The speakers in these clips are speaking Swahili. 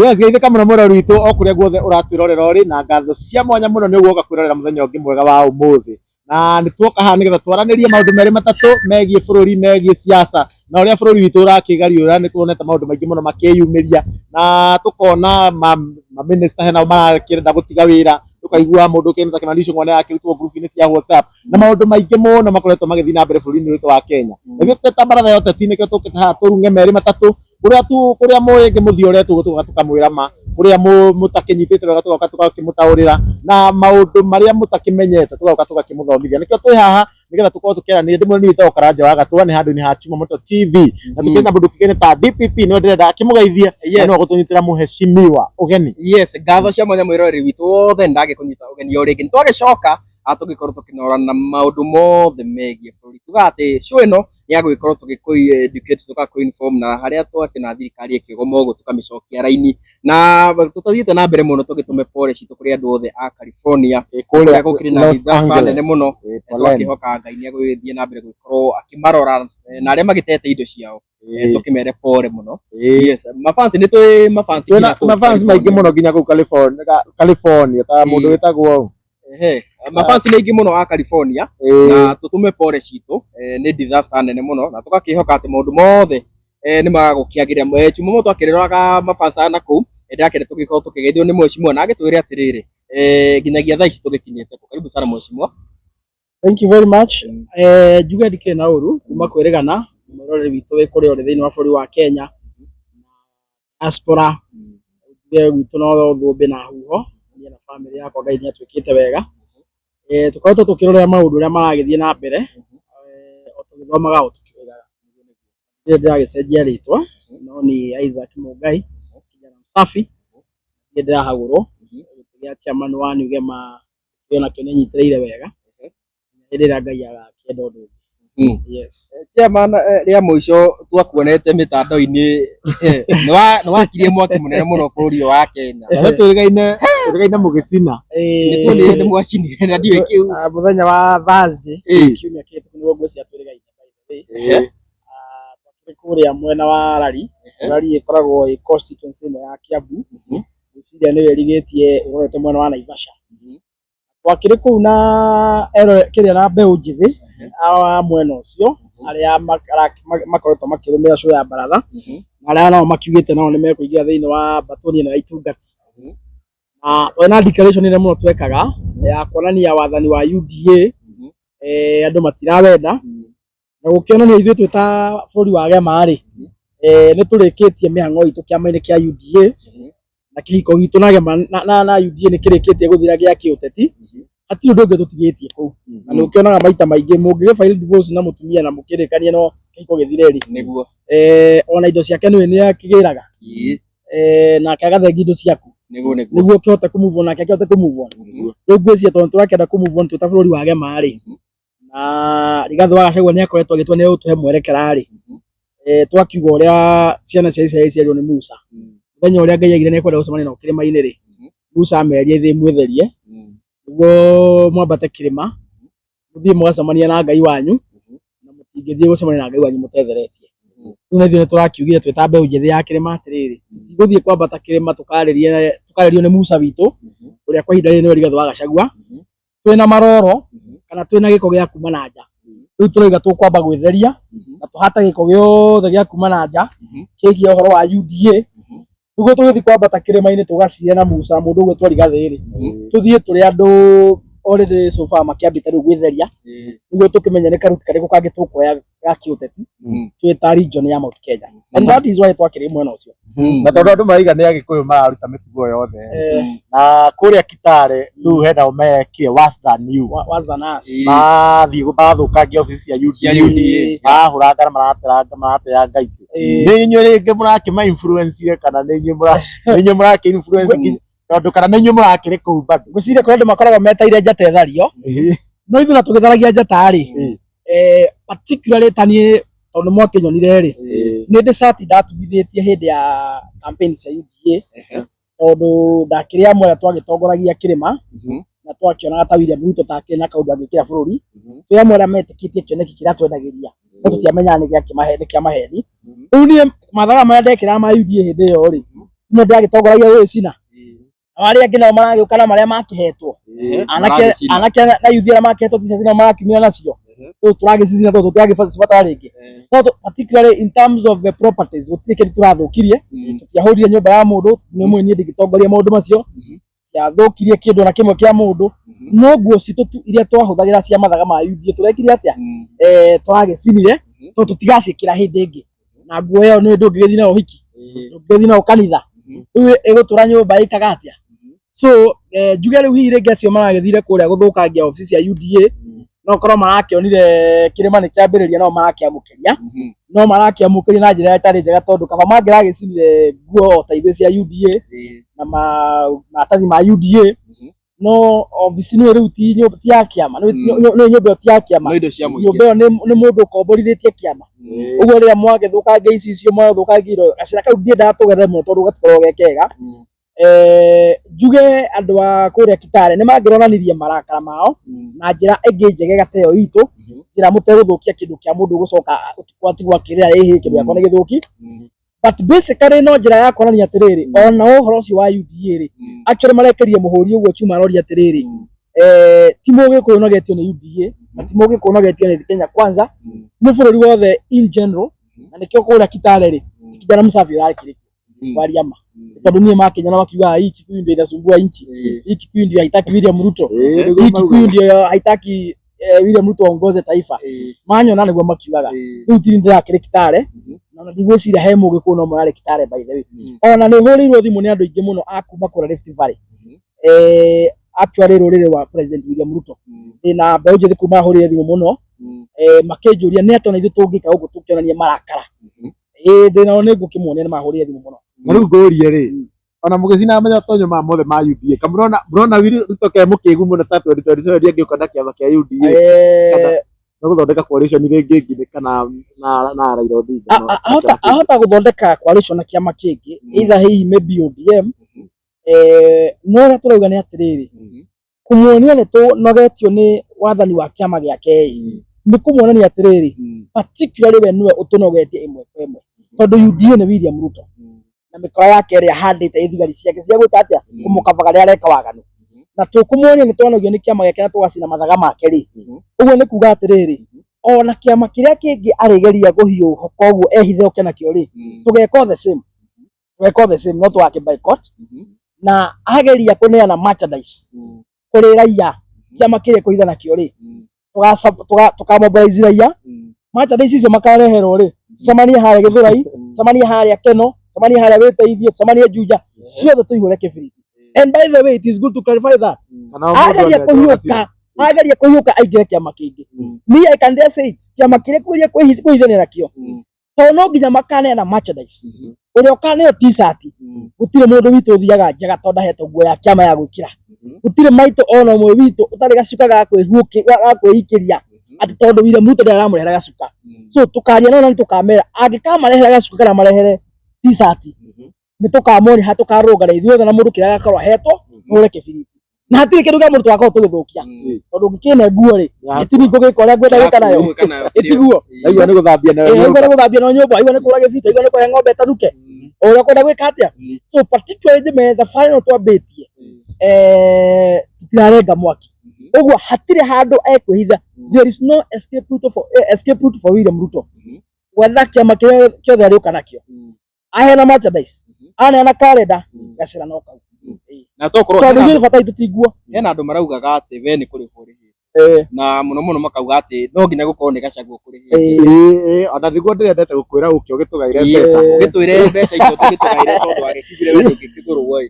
Yes, geithika muno murori witu okuria guothe uratwirorera uri na ngatho cia mwanya muno ni uguoka kwirorera muthenya ungi mwega wa umuthi. Na nituoka haha nigetha twaranirie maundu meri matatu megie bururi megie siasa na uria bururi witu urakigariura ni tuonete maundu maingi muno makiyumiria na tukona ma minister hena marakirenda gutiga wira tukaigua mundu kene ta Kimani Ng'one akirutwo group-ini cia WhatsApp na maundu maingi muno makoretwo magithii na mbere bururi-ini witu wa Kenya. Niguo tutabaratha yote tini ke tukite haha turunge meri matatu kuria muingi muthio uria tukamwira ma kuria mutakinyitite wega tugoka tukakimutaurira na maundu maria mutakimenyete tugoka tukakimuthomithia. Nikio twi haha nigetha tukorwo tukiarania ndimwe ni to Karanja wa Gatua ni handu ni ha Chuma Moto TV na tukenda mundu kigene ta DPP no ndirenda akimugeithia no gutunyitira muheshimiwa ugeni. Yes, ngatho cia mwanya mwirori witu wothe ndagikunyita ugeni urigi twagicoka atugikorwo tukinorana maundu mothe megie bururi tugati show ino ya gwikorwo tugikueducate tugakuinform na haria twakina thirikari ikigomo uguo tukamicokia raini na tutathiite na mbere muno tugitume policy tukuri andu othe a California kuria gukiri na disaster nene muno twakihoka Ngai ni agwithie na mbere gwikorwo akimarora na aria magitete indo ciao tukimere pole muno. Yes, mafans ni twi mafans maingi muno nginya ku California ta mundu witagwo mafans ni aingi muno a California na tutume pole citu ni disaster nene muno na tugakihoka ati maundu mothe ni magagukiagiria Chuma Moto akiroraga mafans na ku ndakire tugikorwo tukigeithio ni mheshimiwa na agitwire atiriri nginyagia thaa ici tugikinyite ku. Karibu sana mheshimiwa. Thank you very much. Juga ndikire na uru kuma kwirigana muroreri witu wi kuri ori thiini wa bũrũri wa Kenya diaspora witu no thumbi na huho ni na family yakwa Ngai ni atwikite wega tukoretwo tukirorera maundu uria maragithie na mbere o tugithomaga o tukiwigaga ndio ndiragicenjia ritwa no ni Isaac Mugai kijana msafi ndirahagurwo ya chairman wa Nugema na kene nyitireire wega ndira Ngai agakienda undu. Yes, chairman ria muico twakuonete mitando-ini ni wakirie mwaki munene muno bũrũri wa Kenya turigaine mugicina ni tuonire ni mwacinire na ndiwe kiu muthenya wa Thursday kiumia kitu niguo ngweci aturigaine kuria mwena wa rari ikoragwo i constituency ino ya Kiambu ciria ni werigetie urorete mwena wa Naivasha wakiri kuu na kiria na mbeu njithi awa mwena ucio aria makoretwo makirumira show ya baratha na aria nao makiugite nao ni mekuingira thiini wa batoni na itungati na wena declaration ire muno twekaga ya kuonania wathani wa UDA andu matirawenda na gukionania ithuĩ twĩ ta bũrũri wa gema rĩ nĩ tũrĩkĩtie mĩhang'o itũ kĩama-inĩ kĩa UDA na kĩhiko gitũ na gema na UDA nĩ kĩrĩkĩtie gũthira gĩa kĩũteti hatirĩ ũndũ ũngĩ tũtigĩtie kũu na nĩ ũkĩonaga maita maingĩ mũngĩgĩ file divorce na mũtumia na mũkĩrĩkania no kĩhiko gĩthire rĩ nĩguo ona indo ciake nĩ akĩgĩraga na akagathengia indo ciaku nĩguo ũkĩhote kũmove on nake akĩhote kũmove on rĩu ngwĩciria tondũ tũrakĩenda kũmove on twĩ ta bũrũri wa gema rĩ na Rigathi wa Gachagua ni akoretwo agitwa ni utuhe mwerekera ri twakiuga uria ciana cia Israeli ciario ni Musa muthenya uria Ngai agire ni kwenda gucemania na kirima-ini ri Musa amerie thi mwetherie niguo mwambate kirima muthie mugacemania na Ngai wanyu na mutingithie gucemania na Ngai wanyu mutetheretie riu ni turakiugire twi ta mbeu njithi ya kirima atiriri tiguthie kwambata kirima tukaririo ni Musa witu uria kwa ihinda riri ni Rigathi wa Gachagua twina maroro kana twina giko gia kuma na nja riu turaiga tukwamba gwitheria na tuhata giko giothe gia kuma na nja kigie uhoro wa UDA niguo tugithi kwambata kirima-ini tugaciria na Musa mundu gwitwa Rigathi ri tuthie turi andu already so far makiambita riu gwitheria niguo tukimenya ni karuti kariku kangi tukuoya ga kiuteti twi ta region ya Mount Kenya and that is why twakiri mwena ucio na tondu andu maraiga ni agikuyu mararuta mitugo yothe na kuria Kitale riu henda umeke worse than you mathii bathukangia ofici cia UDA mahuranga marateanga ngaitu ni inyuĩ ringi murakima influence kana ni inyuĩ muraki influence tondu kana ni inyuĩ murakiri kuu bado ngwiciria kuri andu makoragwo meteire njata ethario no ithuĩ na tũgĩtharagia njata rĩ particularly tanie tondu mwakinyonire ri ni ndicati ndatumithĩtie hĩndĩ ya campaign cia UDA tondu ndakĩrĩ amwe arĩa twagĩtongoragia kĩrĩma na twakĩonaga ta William Ruto takĩrĩ na kaũndũ angĩkĩra bũrũri twĩ amwe arĩa metĩkĩtie kĩoneki kĩrĩa twendagĩria no tũtiamenyaga nĩ kĩa maheni rĩu niĩ mathaga marĩa ndekĩraga ma UDA hĩndĩ ĩyo rĩ mundu agitongoragia uyu cina aria angĩ nao maragĩũka na marĩa makĩhetwo anake na yuthi arĩa makĩhetwo tica cina marakiumĩra nacio rĩu tũragĩcicina tondũ tũtiragĩbatara rĩngĩ no particularly in terms of the properties gũtirĩ kĩndũ tũrathũkirie tũtiahũrire nyũmba ya mũndũ nĩ mwe niĩ ndingĩtongoria maũndũ macio tũtiathũkirie kĩndũ na kĩmwe kĩa mũndũ no nguo citũ tu iria twahũthagĩra cia mathaga ma yuthi tũrekire atĩa tũragĩcinire tondũ tũtigacĩkĩra hĩndĩ ĩngĩ na nguo ĩyo nĩ ndũngĩgĩthiĩ nayo ũhiki ndũngĩgĩthiĩ nayo kanitha rĩu ĩgũtũra nyũmba ĩkaga atĩa so njuge rĩu hihi rĩngĩ acio maragĩthire kũrĩa gũthũkangia obici cia UDA no korwo marakĩonire kĩrĩma nĩ kĩambĩrĩria no marakĩamũkĩria no marakĩamũkĩria na njĩra ĩtarĩ njega tondũ kaba mangĩragĩcinire nguo ta ithuĩ cia UDA na maratathi ma UDA no obici nĩ rĩu ti ya kĩama nĩ nyũmba ti ya kĩama nyũmba ĩyo nĩ mũndũ ũkomborithĩtie kĩama ũguo rĩrĩa mwagĩthũkangia icio mwathũkangire gacĩra kau ndiendaga tũgethe tondũ gatikoragwo ge kega njuge andũ a kũrĩa Kitale nĩ mangĩronanirie marakara mao na njĩra ĩngĩ njegega ta ĩyo itũ njĩra mũtegũthũkia kĩndũ kĩa mũndũ gũcoka atigwa kĩrĩa kĩndũ gĩakwa nĩ gĩthũki but basically no njĩra ya kuonania atĩrĩrĩ ona ũhoro ũcio wa UDA rĩ actually marekerie mũhũri ũguo Chuma aroria atĩrĩrĩ ti Mũgĩkũyũ ũnogetio nĩ UDA na ti Mũgĩkũyũ ũnogetio nĩ Kenya Kwanza nĩ bũrũri wothe in general na nĩkĩo kũrĩa Kitale rĩ kijana Msafi ũrakĩrĩkwo wariama tondũ niĩ makinya na makiuga hii Kikuyu ndio inasumbua nchi hii Kikuyu ndio haitaki William Ruto hii Kikuyu ndio haitaki William Ruto aongoze taifa manyona nĩguo makiugaga rĩu tiri ndĩrakĩrĩ Kitale na ndigwĩciria he Mũgĩkũyũ no mararĩ Kitale by the way ona nĩ hũrĩirwo thimũ nĩ andũ aingĩ mũno akuma kũrĩa Rift Valley actually rũrĩrĩ wa President William Ruto na mbeũ njĩthĩ kuma hũrĩire thimũ mũno makĩnjũria nĩ atĩa na ithuĩ tũngĩka ũguo tũkĩonania marakara ndĩnao nĩ ngũkĩmuonia nĩ mahũrĩire thimũ mũno rĩu ngũrie rĩ ona mũgĩcina matonyo ma mothe ma UDA kamũrona Ruto ke mũkĩgu mũno ta 2027 angĩũka na kĩama kĩa UDA no gũthondeka coalition rĩngĩ ngine kana na Raila Odinga ahota gũthondeka coalition na kĩama kĩngĩ either hihi maybe ODM no ũrĩa tũrauga nĩ atĩrĩrĩ kũmuonia nĩ tũnogetio nĩ wathani wa kĩama gĩake nĩ kũmuonania atĩrĩrĩ particularly we nĩwe ũtũnogetie ĩmwe kwa ĩmwe tondũ UDA nĩ William Ruto na mĩkora yake ĩrĩa ahandĩte thigari ciake cia gwĩka atĩa kũmũkabaga rĩrĩa areka waganu na tũkũmuonia nĩ twanogio nĩ kĩama gĩake na tũgacina mathaga make rĩ ũguo nĩ kuga atĩrĩrĩ ona kĩama kĩrĩa kĩngĩ arĩgeria kũhiũhoka ũguo ehithe oke nakĩo rĩ tũgeka the same no tũgakĩ boycott na ageria kũneana merchandise kũrĩ raia kĩama kĩrĩa kũhitha nakĩo rĩ tũkamobilize raia merchandise icio makareherwo rĩ cemanie harĩa Gĩthũrai cemanie harĩa Keno cemanie harĩa Wĩteithie cemanie Juja ciothe tũihũre kĩbiriti and by the way it is good to clarify that ageria kũhiũka aingĩre kĩama kĩngĩ me I can dare say it kĩama kĩrĩa kũgeria kũhithania nakĩo tondũ no nginya makaneana merchandise ũrĩa ũkaneo t-shirt gũtirĩ mũndũ witũ ũthiaga njaga tondũ ahetwo nguo ya kĩama ya gwĩkĩra gũtirĩ maitũ ona ũmwe witũ ũtarĩ gacuka ga kwĩhikĩria atĩ tondũ William Ruto ndaramũrehera gacuka so tũkaria nona nĩ tũkamera angĩkamarehera gacuka kana marehere t-shirt nĩ tũkamoni ha tũkarũngana ithuothe na mũndũ kĩrĩa gakorwo ahetwo ũre kĩbiriti na hatirĩ kĩndũ kĩa mũndũ twakorwo tũgĩthũkia tondũ ũngĩkĩne nguo rĩ gĩtini ngũgĩka ũrĩa ngwenda gwĩka nayo ĩtiguo aigua nĩ gũthambia nayo nyũmba aigua nĩ kũra gĩbiriti aigua nĩ kũhe ng'ombe taruke ũrĩa kwenda gwĩka atĩa so particularly thabarĩ ĩno twambĩtie tũtirarenga mwaki ũguo hatirĩ handũ ekwĩhitha there is no escape route for William Ruto whether kĩama kĩothe arĩũka nakĩo aheana merchandise aneana kalenda gacĩra no kau na tokorwo tondũ ithuĩ bata itũ ti nguo hena andũ maraugaga atĩ we nĩ kũrĩhwo ũrĩhĩte na mũno makauga atĩ no nginya gũkorwo nĩ Gachagua ũkũrĩhĩte ona nĩguo ndĩrendete gũkwĩra ũkĩ ũgĩtũgaire mbeca ũgĩtwĩre mbeca icio tũgĩtũgaire tondũ agĩkigire we ndũngĩkĩgũrwo we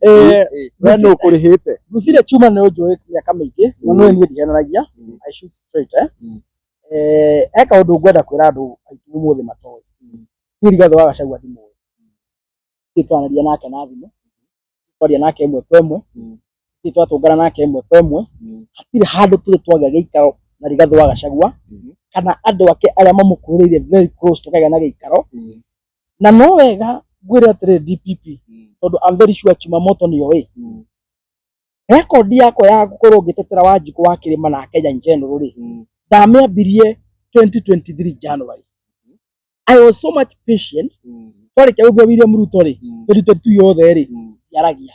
nĩ ũkũrĩhĩte ngwĩciria Chuma nĩ ũnjũĩ mĩaka mĩingĩ na niĩ ndihenanagia I shoot straight eka ũndũ ngwenda kwĩra andũ aitũ ũmũthĩ matoĩ niĩ Rigathĩ wa Gachagua ndimũĩ twanaria nake na thimũ twaria nake ĩmwe kwa ĩmwe twatũngana nake ĩmwe kwa ĩmwe hatirĩ handũ tũrĩ twagĩa gĩikaro na Rigathĩ wa Gachagua kana andũ ake arĩa mamũkuhĩrĩirie very close tũkagĩa na gĩikaro na no wega ngwĩre atĩrĩ DPP tondũ I'm very sure Chuma Moto nĩoĩ rekondi yakwa ya gũkorwo ngĩtetera Wanjikũ wa Kĩrĩma na Kenya in general rĩ ndamĩambirie 2023 January I was so much patient twarĩkia gũthura William Ruto rĩ 2022 yothe rĩ yaragia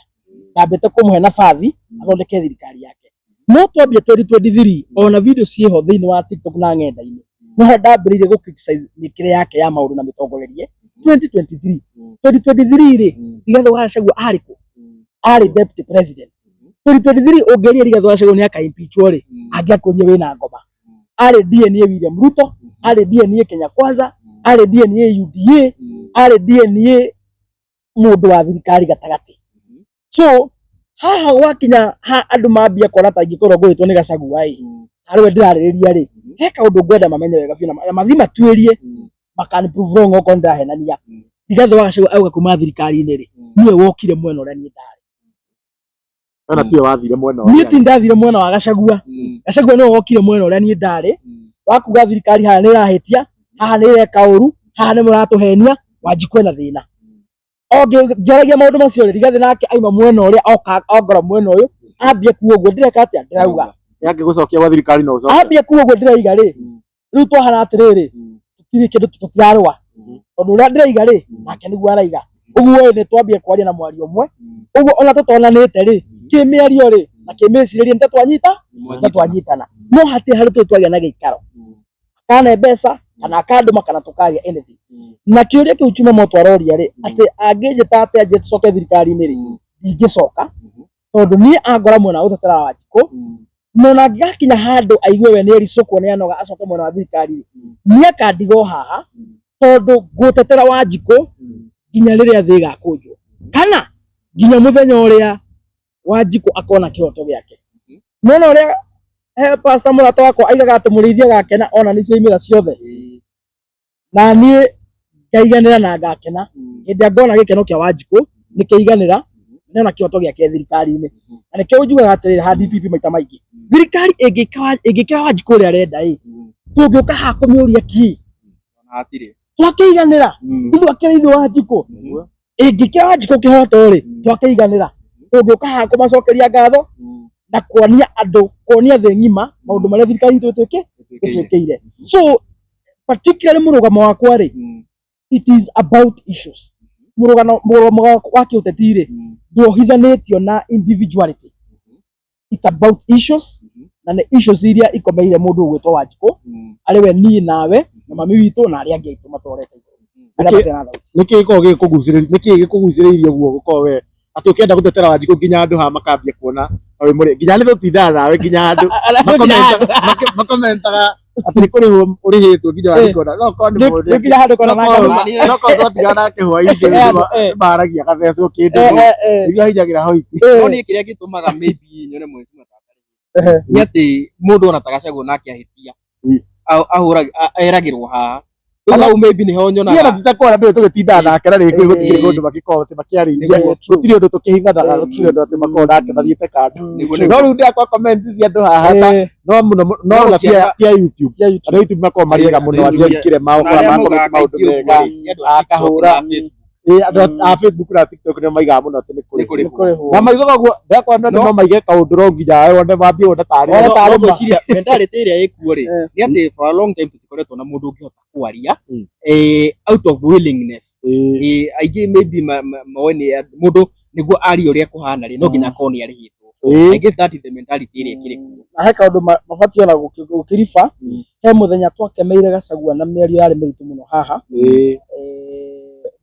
ndambĩte kũmũhe nabathi athondeke thirikari yake no twambia 2023 ona video ciĩho thĩinĩ wa TikTok na ng'enda-inĩ no ndambĩrĩirie gũ criticize mĩkĩre yake ya maũndũ na mĩtongorerie 2023 rĩ Rigathĩ wa Gachagua arĩ deputy president 2023 ũngĩria Rigathĩ wa Gachagua nĩ akaimpeachwo rĩ angĩakũria wĩna ngoma arĩ DNA William Ruto arĩ DNA Kenya Kwanza arĩ DNA UDA arĩ DNA mũndũ wa thirikari gatagatĩ so haha gwakinya andũ mambia kuona ta ingĩkorwo ngũrĩtwo nĩ Gachagua arĩwe ndĩrarĩrĩria rĩ he kaũndũ ngwenda mamenye wega biũ na mathi matuĩrie makani prove wrong okorwo ndĩrahenania Rigathĩ wa Gachagua auga kuma thirikari-inĩ rĩ niwe wokire mwena ũrĩa niĩ ndarĩ kana tiwe wathire mwena niĩ ti ndathire mwena wa Gachagua Gachagua niwe wokire mwena ũrĩa niĩ ndarĩ wakuga thirikari haha nĩ ĩrahĩtia haha nĩ ĩreka ũru haha nĩ mũratũhenia Wanjiku ena thĩna ngĩaragia maũndũ macio rĩ Rigathĩ nake aima mwena ũrĩa ongora mwena ũyũ ambia kuo ũguo ndĩreka atĩa ndĩrauga yangĩgũcokia gwa thirikari no ũcoke ambia kuo ũguo ndĩraiga rĩ rĩu twahana atĩrĩrĩ tũtirĩ kĩndũ tũtirarũa tondũ ũrĩa ndĩraiga rĩ nake nĩguo araiga ũguo nĩ twambie kwaria na mwario ũmwe ũguo ona tũtonanĩte rĩ kĩmĩario rĩ na kĩmĩcirĩria nĩ twanyitana no hatirĩ harĩ twagĩa na gĩikaro kana mbeca kana akandũma kana tũkaria anything na kĩũria kĩu Chuma Moto aroria rĩ atĩ angĩnjĩta atĩ anjĩ tũcoke thirikari-inĩ rĩ ndingĩcoka tondũ niĩ angora mwena wa gũtetera Wanjiku no na ngĩgakinya handũ aigue we nĩ ericũkwo nĩ anoga acoke mwena wa thirikari niĩ akandigo haha tondũ gũtetera Wanjiku nginya rĩrĩa thĩ ĩgakũnjwo kana nginya mũthenya ũrĩa Wanjiku akona kĩhoto gĩake mwena ũrĩa pastor mũrata wakwa aigaga atĩ mũrĩithia gakena ona nĩ cioimĩra ciothe na niĩ ngaiganĩra na ngakena hĩndĩ ngona gĩkeno kĩa Wanjiku nĩkĩiganĩra nĩona kĩhoto gĩake thirikari-inĩ na nĩkĩo njugaga atĩrĩrĩ ha DPP maita maingĩ thirikari ĩngĩkĩra Wanjiku ũrĩa arenda tũngĩũka haha kũmĩũria ki twakĩiganĩra ithuĩ akĩrĩithio Wanjiku ĩngĩkĩra Wanjiku kĩhoto rĩ twakĩiganĩra tũngĩũka haha kũmacokeria ngatho na kuonia andũ kuonia thĩ ng'ima maũndũ marĩa thirikari itũ ĩtwĩkĩire so particularly mũrũgamo wakwa rĩ it is about issues mũrũgamo wa kĩũteti rĩ nduohithanĩtio na individuality it's about issues na nĩ issues iria ikomeire mũndũ ũgwĩtwo Wanjiku arĩwe niĩ nawe na mami witũ na arĩa angĩ aitũ matwarete nĩkĩ gĩkũgucĩrĩirie guo gũkorwo we atĩ ũkĩenda gũtetera Wanjiku nginya andũ haha makambia kuona wĩ mũrĩ nginya nĩ tũtindaga nawe nginya andũ makomentaga atĩ nĩ kũrĩ ũrĩhĩtwo nginya warikona no korwo nĩ mũndũ nginya handũ kona no korwo twatigana nake hwainĩ maragia gathecwo kĩndũ iria hinyagĩra hoiti no niĩ kĩrĩa gĩtũmaga maybe nyone mwĩtuma tatari nĩ atĩ mũndũ ona ta Gachagua nake ahĩtia eragĩrwo haha Hello maybe ni ho nyonaga. Niĩ tutakwara mbere tũgĩtinda nake na rĩngĩ gũtirĩ ũndũ magĩkorwo atĩ makĩarĩria. Gũtirĩ ũndũ tũkĩhithanaga, gũtirĩ ũndũ atĩ makorwo nake mathiĩte kando. No rĩu ndakwa comment cia andũ haha no mũno no na pia YouTube. Andũ YouTube makorwo marĩega mũno angĩkire maũndũ mega akahũra. Andũ a Facebook na TikTok nĩ maigaga mũno atĩ nĩ kũrĩ. Na maigaga ũguo ndakwa andũ no maige kaũndũ ro nginya wone mambie wone tarĩ gwĩciria mentality ĩrĩa ĩkuo rĩ nĩ atĩ for a long time tũtikoretwo na mũndũ ũngĩhota kwaria out of willingness aingĩ maybe moe nĩ mũndũ nĩguo aria ũrĩa kũhana rĩ no nginya akorwo nĩ arĩhĩtwo. I guess that is the mentality ĩrĩa ĩkĩrĩ kuo. Na he kaũndũ mabatiĩ ona gũkĩriba he mũthenya twakemeire Gachagua na mĩario yarĩ mĩritũ mũno haha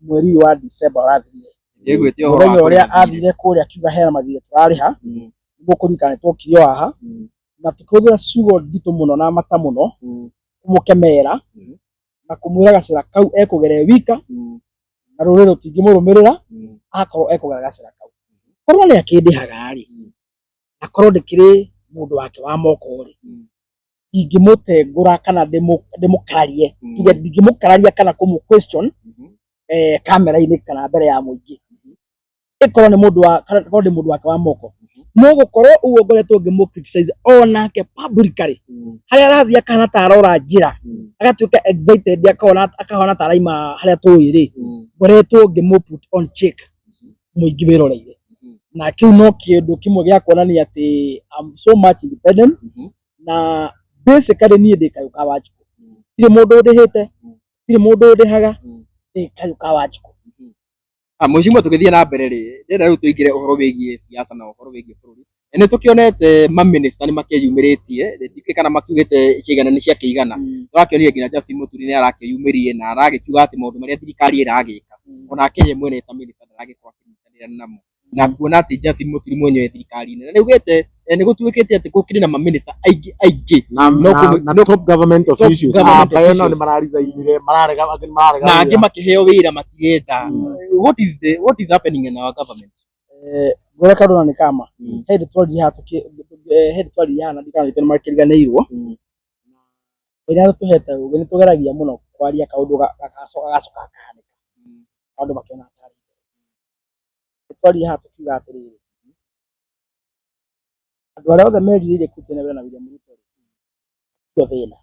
mweri wa December ũrathire mũthenya ũrĩa athire kũrĩa akiuga hena mathirĩ tũrarĩha nĩguo kũririkana nĩtwokirio haha na tũkĩhũthĩra ciugo nditũ mũno na mata mũno kũmũkemera na kũmwĩra gacĩra kau ekũgerera wika na rũrĩrĩ rũtingĩmũrũmĩrĩra akorwo ekũgerera gacĩra kau korwo nĩ akĩndĩhaga rĩ akorwo ndĩkĩrĩ mũndũ wake wa moko rĩ ingĩmũtengũra kana ndĩmũkararie tuge ndingĩmũkararia kana kũmũ question kamera-inĩ kana mbere ya mũingĩ ĩkorwo nĩ mũndũ wake wa moko no gũkorwo ũguo ngoretwo ngĩmũ criticize onake publicly harĩa arathiĩ akahana ta arora njĩra agatuĩka excited akahona ta araima harĩa tũĩ rĩ ngoretwo ngĩmũ put on check mũingĩ wĩroreire na kĩu no kĩndũ kĩmwe gĩa kuonania atĩ I'm so much independent na basically niĩ ndĩkayũka Wanjiku tirĩ mũndũ ndĩhĩte tirĩ mũndũ ndĩhaga kayuka Wanjiku Mwicimu tugithie na mbere ri ndenda riu tuingire uhoro wigie siasa na uhoro wigie bururi ni tukionete ma minister ni makeyumiritie ndike kana makiugite cigana ni cia kiigana turakionire nginya Justin Muturi ni arakeyumirie na aragikiuga ati maundu maria thirikari iragika ona Kenya mwene ta minister aragikorwo akinyitania namo na kuona ati Justin Muturi mwenyewe thirikari ni ugite ni gutuikite ati gukiri na ma minister aigi na top government officials bayona ni marariza imire mararega na angi makiheo wira matigenda. What is happening in our government? Gore kadona ni kama head twali yana ndikana tena makiriganirwo ira tuheta ugeni tugeragia muno kwaria kaundu gacoka kahanika kaundu makiona atari twali hatu kiga atiriri andu aria othe meririre kutene na William Ruto yo thina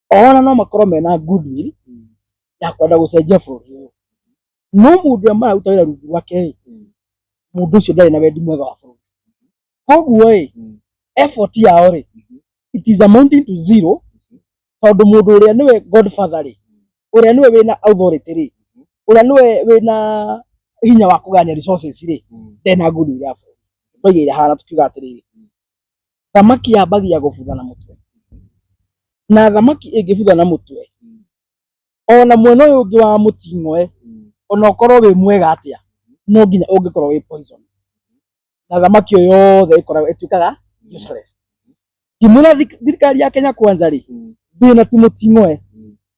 ona no makorwo mena goodwill ya kwenda gucenjia bũrũri ũyũ no mundu amara utawira rungu wake mundu ucio ndari na wendi mwega wa bũrũri koguo effort yao it is amounting to zero tondu mundu uria niwe godfather uria niwe wina authority uria niwe wina hinya wa kugania resources then good ya bũrũri bagira hana tukiuga atiriri thamaki yabagia gubutha na mutwe na thamaki ingibutha na mutwe ona mwena uyu ungi wa muting'oe ona ukorwo wi mwega atia no nginya ungikorwo wi poison na thamaki yo yothe ikoragwo ituikaga useless kimuna thirikari ya Kenya kwanza ri thina ti muting'oe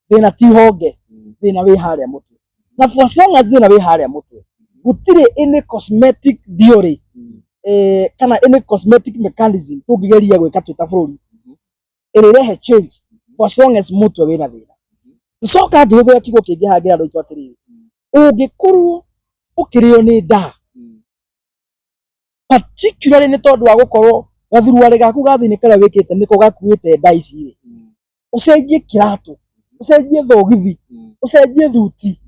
thina ti honge thina wi haria mutwe na for as long as thina wi haria mutwe gutire any cosmetic theory kana any cosmetic mechanism tungigeria gwika twita bũrũri irirehe change for as long as mutwe wina thina soka ngihuthira kigo kingi hangira andu itwatiriri ungikorwo ukirio ni nda particularly ni tondu wa gukorwo gathuruare gaku gathinikara wikite niko gakuite nda ici ucenjie kiratu ucenjie thogithi ucenjie thuti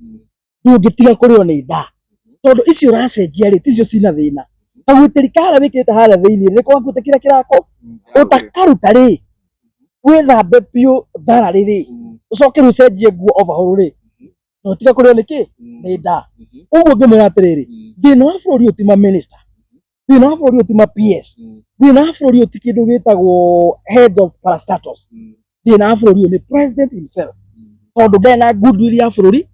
ndungitiga kurio ni nda tondu icio uracenjia ri ticio cina thina agwitirikara wikite haria thiini niko gakuite kira kirako utakaruta ri withambe piu thara riri ucoke rucenjie nguo overhaul ri no tiga kurio niki ni nda uguo ngimwira atiriri thina wa bũrũri utima minister thina wa bũrũri utima PS thina wa bũrũri uti kindu gitagwo head of parastatus thina wa bũrũri ni president himself tondu ndena goodwill ya bũrũri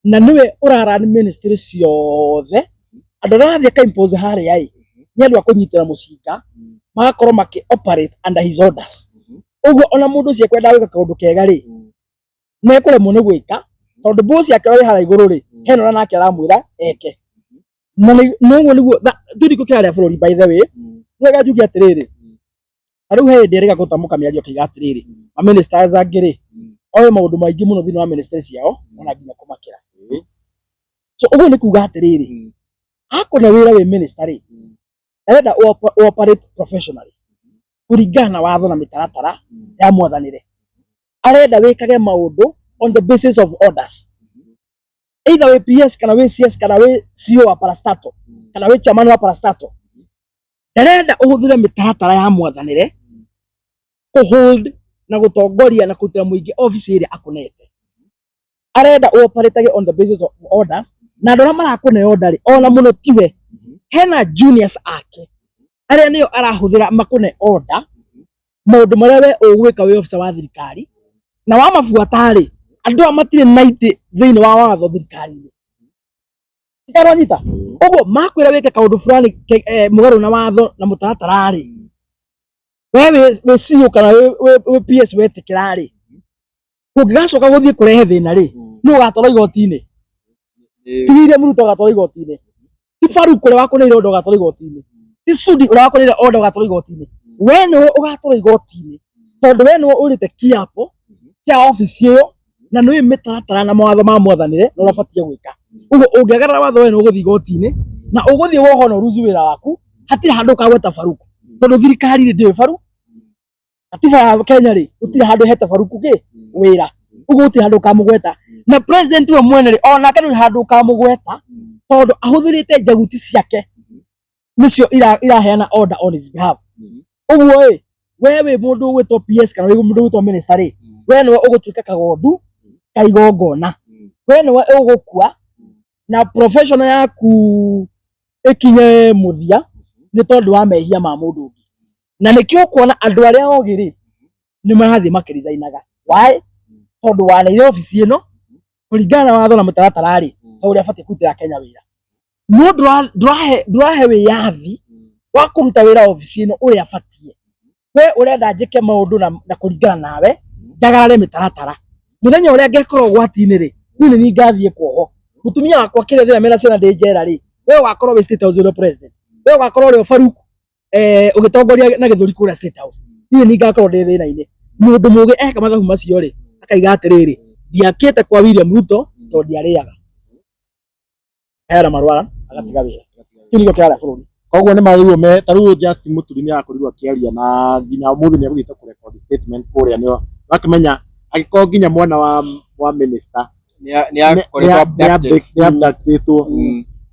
na niwe urara ni ministry ciothe andu arathie ka impose haria ni andu akunyitira mucinga magakorwo maki operate under his orders uguo ona mundu cia kwenda gwika kaundu kega ri mekuremwo ni gwika tondu boss yake wi haria iguru ri heno nake aramwira eke no niguo thiriko kiaria bũrũri by the way wega njugi atiriri ariu hindi iriga gutamuka miario kiga atiriri ma ministers angiri oe maundu maingi muno thini wa ministry ciao ona nginya kumakira so uguo ni kuga atiriri hakuna wira wi ministry arenda operate professionally kuringana na watho na mitaratara ya mwathanire arenda wikage maundu on the basis of orders either we PS kana we CS kana we CEO wa parastato kana we chairman wa parastato arenda uhuthire mitaratara ya mwathanire hold na gutongoria na kutira muingi office iri akunete arenda operate on the basis of orders na ndora marakune order ona muno tiwe hena juniors ake aria niyo arahuthira makune order maundu maria we ugwika we officer wa thirikari na wa mabuata ri andu amatire 90 thini wa watho thirikari ikaronyita uguo makwira wike kaundu fulani mugaru na watho na mutaratara ri we CEO kana we PS wetikira ri kungigacoka guthie kurehe thina ri no gatoro igotini tuire muruto gatoro igotini ti Faruku uri wakuneire order gatoro igotini ti Sudi uri wakuneire order gatoro igotini we no ugatoro igotini tondu we no urite kiapo kia office iyo na no imetaratara na mawatho ma mwathanire no rabatie gwika uguo ungiagarara watho we no uguthii igotini na uguthii woho no ruzu wira waku hatire handu kagweta Faruku tondu thirikari ri ndiwe Faruku katiba ya Kenya ri utire handu heta Faruku ki wira uguo utire handu kamugweta na president we mwene ri ona kana handu kamugweta tondu ahuthirite njaguti ciake nicio iraheana order on his behalf uguo wewe mundu gwitwo PS kana wewe mundu gwitwo minister ri we no ugutuika kagondu kaigongona we no ugukua na professional yaku ikinye muthia ni tondu wa mehia ma mundu ungi na nikio kuona andu aria ogiri ni marathi makirizainaga why tondu waneire ofisi ino kuringana na watho na mutaratara ri uria bati kutira Kenya wira mundu ndurahe wiyathi wa kuruta wira ofisi ino uria batie we urenda njike maundu na kuringana nawe njagarare mitaratara muthenya uria ngekorwo gwati-ini ri ni ngathie kuoho mutumia wakwa kirethira mena ciana ndi njera ri we wakorwo wi State House uri president we wakorwo uri Faruk ugitongoria na githuri kuria State House ni ngakorwo ndi thina-ini mundu mugi eka mathabu macio ri akaiga atiriri ndiakite kwa William Ruto to ndiariaga era marwara agatiga wira kiniko kiara bururi koguo ni magirwo me taru Justin Muturi ni akorirwo akiaria na nginya umuthi ni aguthiite ku record statement kuria ni wakimenya agiko nginya mwana wa minister ni abducted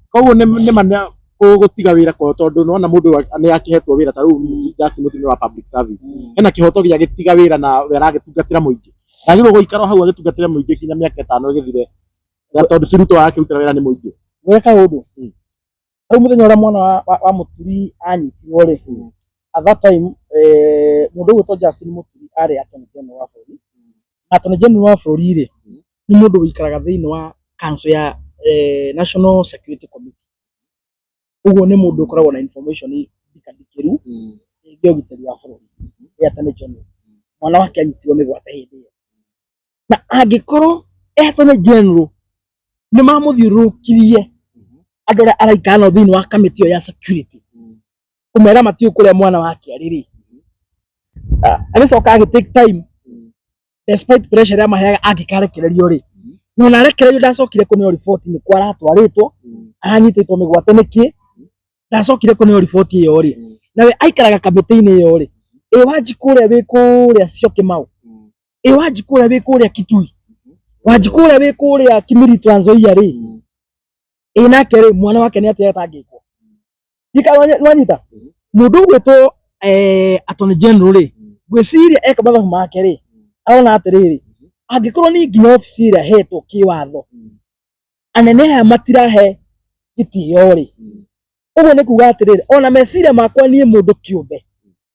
koguo ni mana gutiga wira ko tondu nona mundu ni akihetwo wira taru Justin Muturi wa public service ena kihoto gia gitiga wira na wera gitungatira muingi agirwo guikara hau agitungatira muingi kinya miaka 5 igithire tondu kiruto akirutira wira ni muingi weka undu au muthenya ura mwana wa Muturi anyitirwo ri at that time mundu gwitwo Justin Muturi ari attorney general wa bururi attorney general wa bururi ri ni mundu wikaraga thiini wa council ya National Security Committee uguo ni mundu ukoragwo na information ikandikiru ngi ugiteri wa bururi ya attorney general mwana wake anyitirwo migwate hindi iyo na angikorwo attorney general ni mamuthiurukirie andu aria araikana thiini wa kamiti ya security kumera matiu kuria mwana wake ariri alicoka agi take time despite pressure ya maheaga angikarekererio ri no na rekererio ndacokire kunio report ni kwa aratwaritwo aranyititwo migwate niki ndacokire kunio report iyo ri nawe aikaraga kamiti-ini iyo ri wanjikuria wi kuria Syokimau wanjikuria wi kuria Kitui wanjikuria wi kuria Kimiri Trans Nzoia ri nake ri mwana wake ni atia atangikwo dika nwanyita mundu gwitwo attorney general ri gwiciria eka mathabu make ri arona atiriri angikorwo ni nginya ofisi ria hetwo kiwatho anene matirahe gitio ri uguo ni kuga atiriri ona meciria makwa nie mundu kiumbe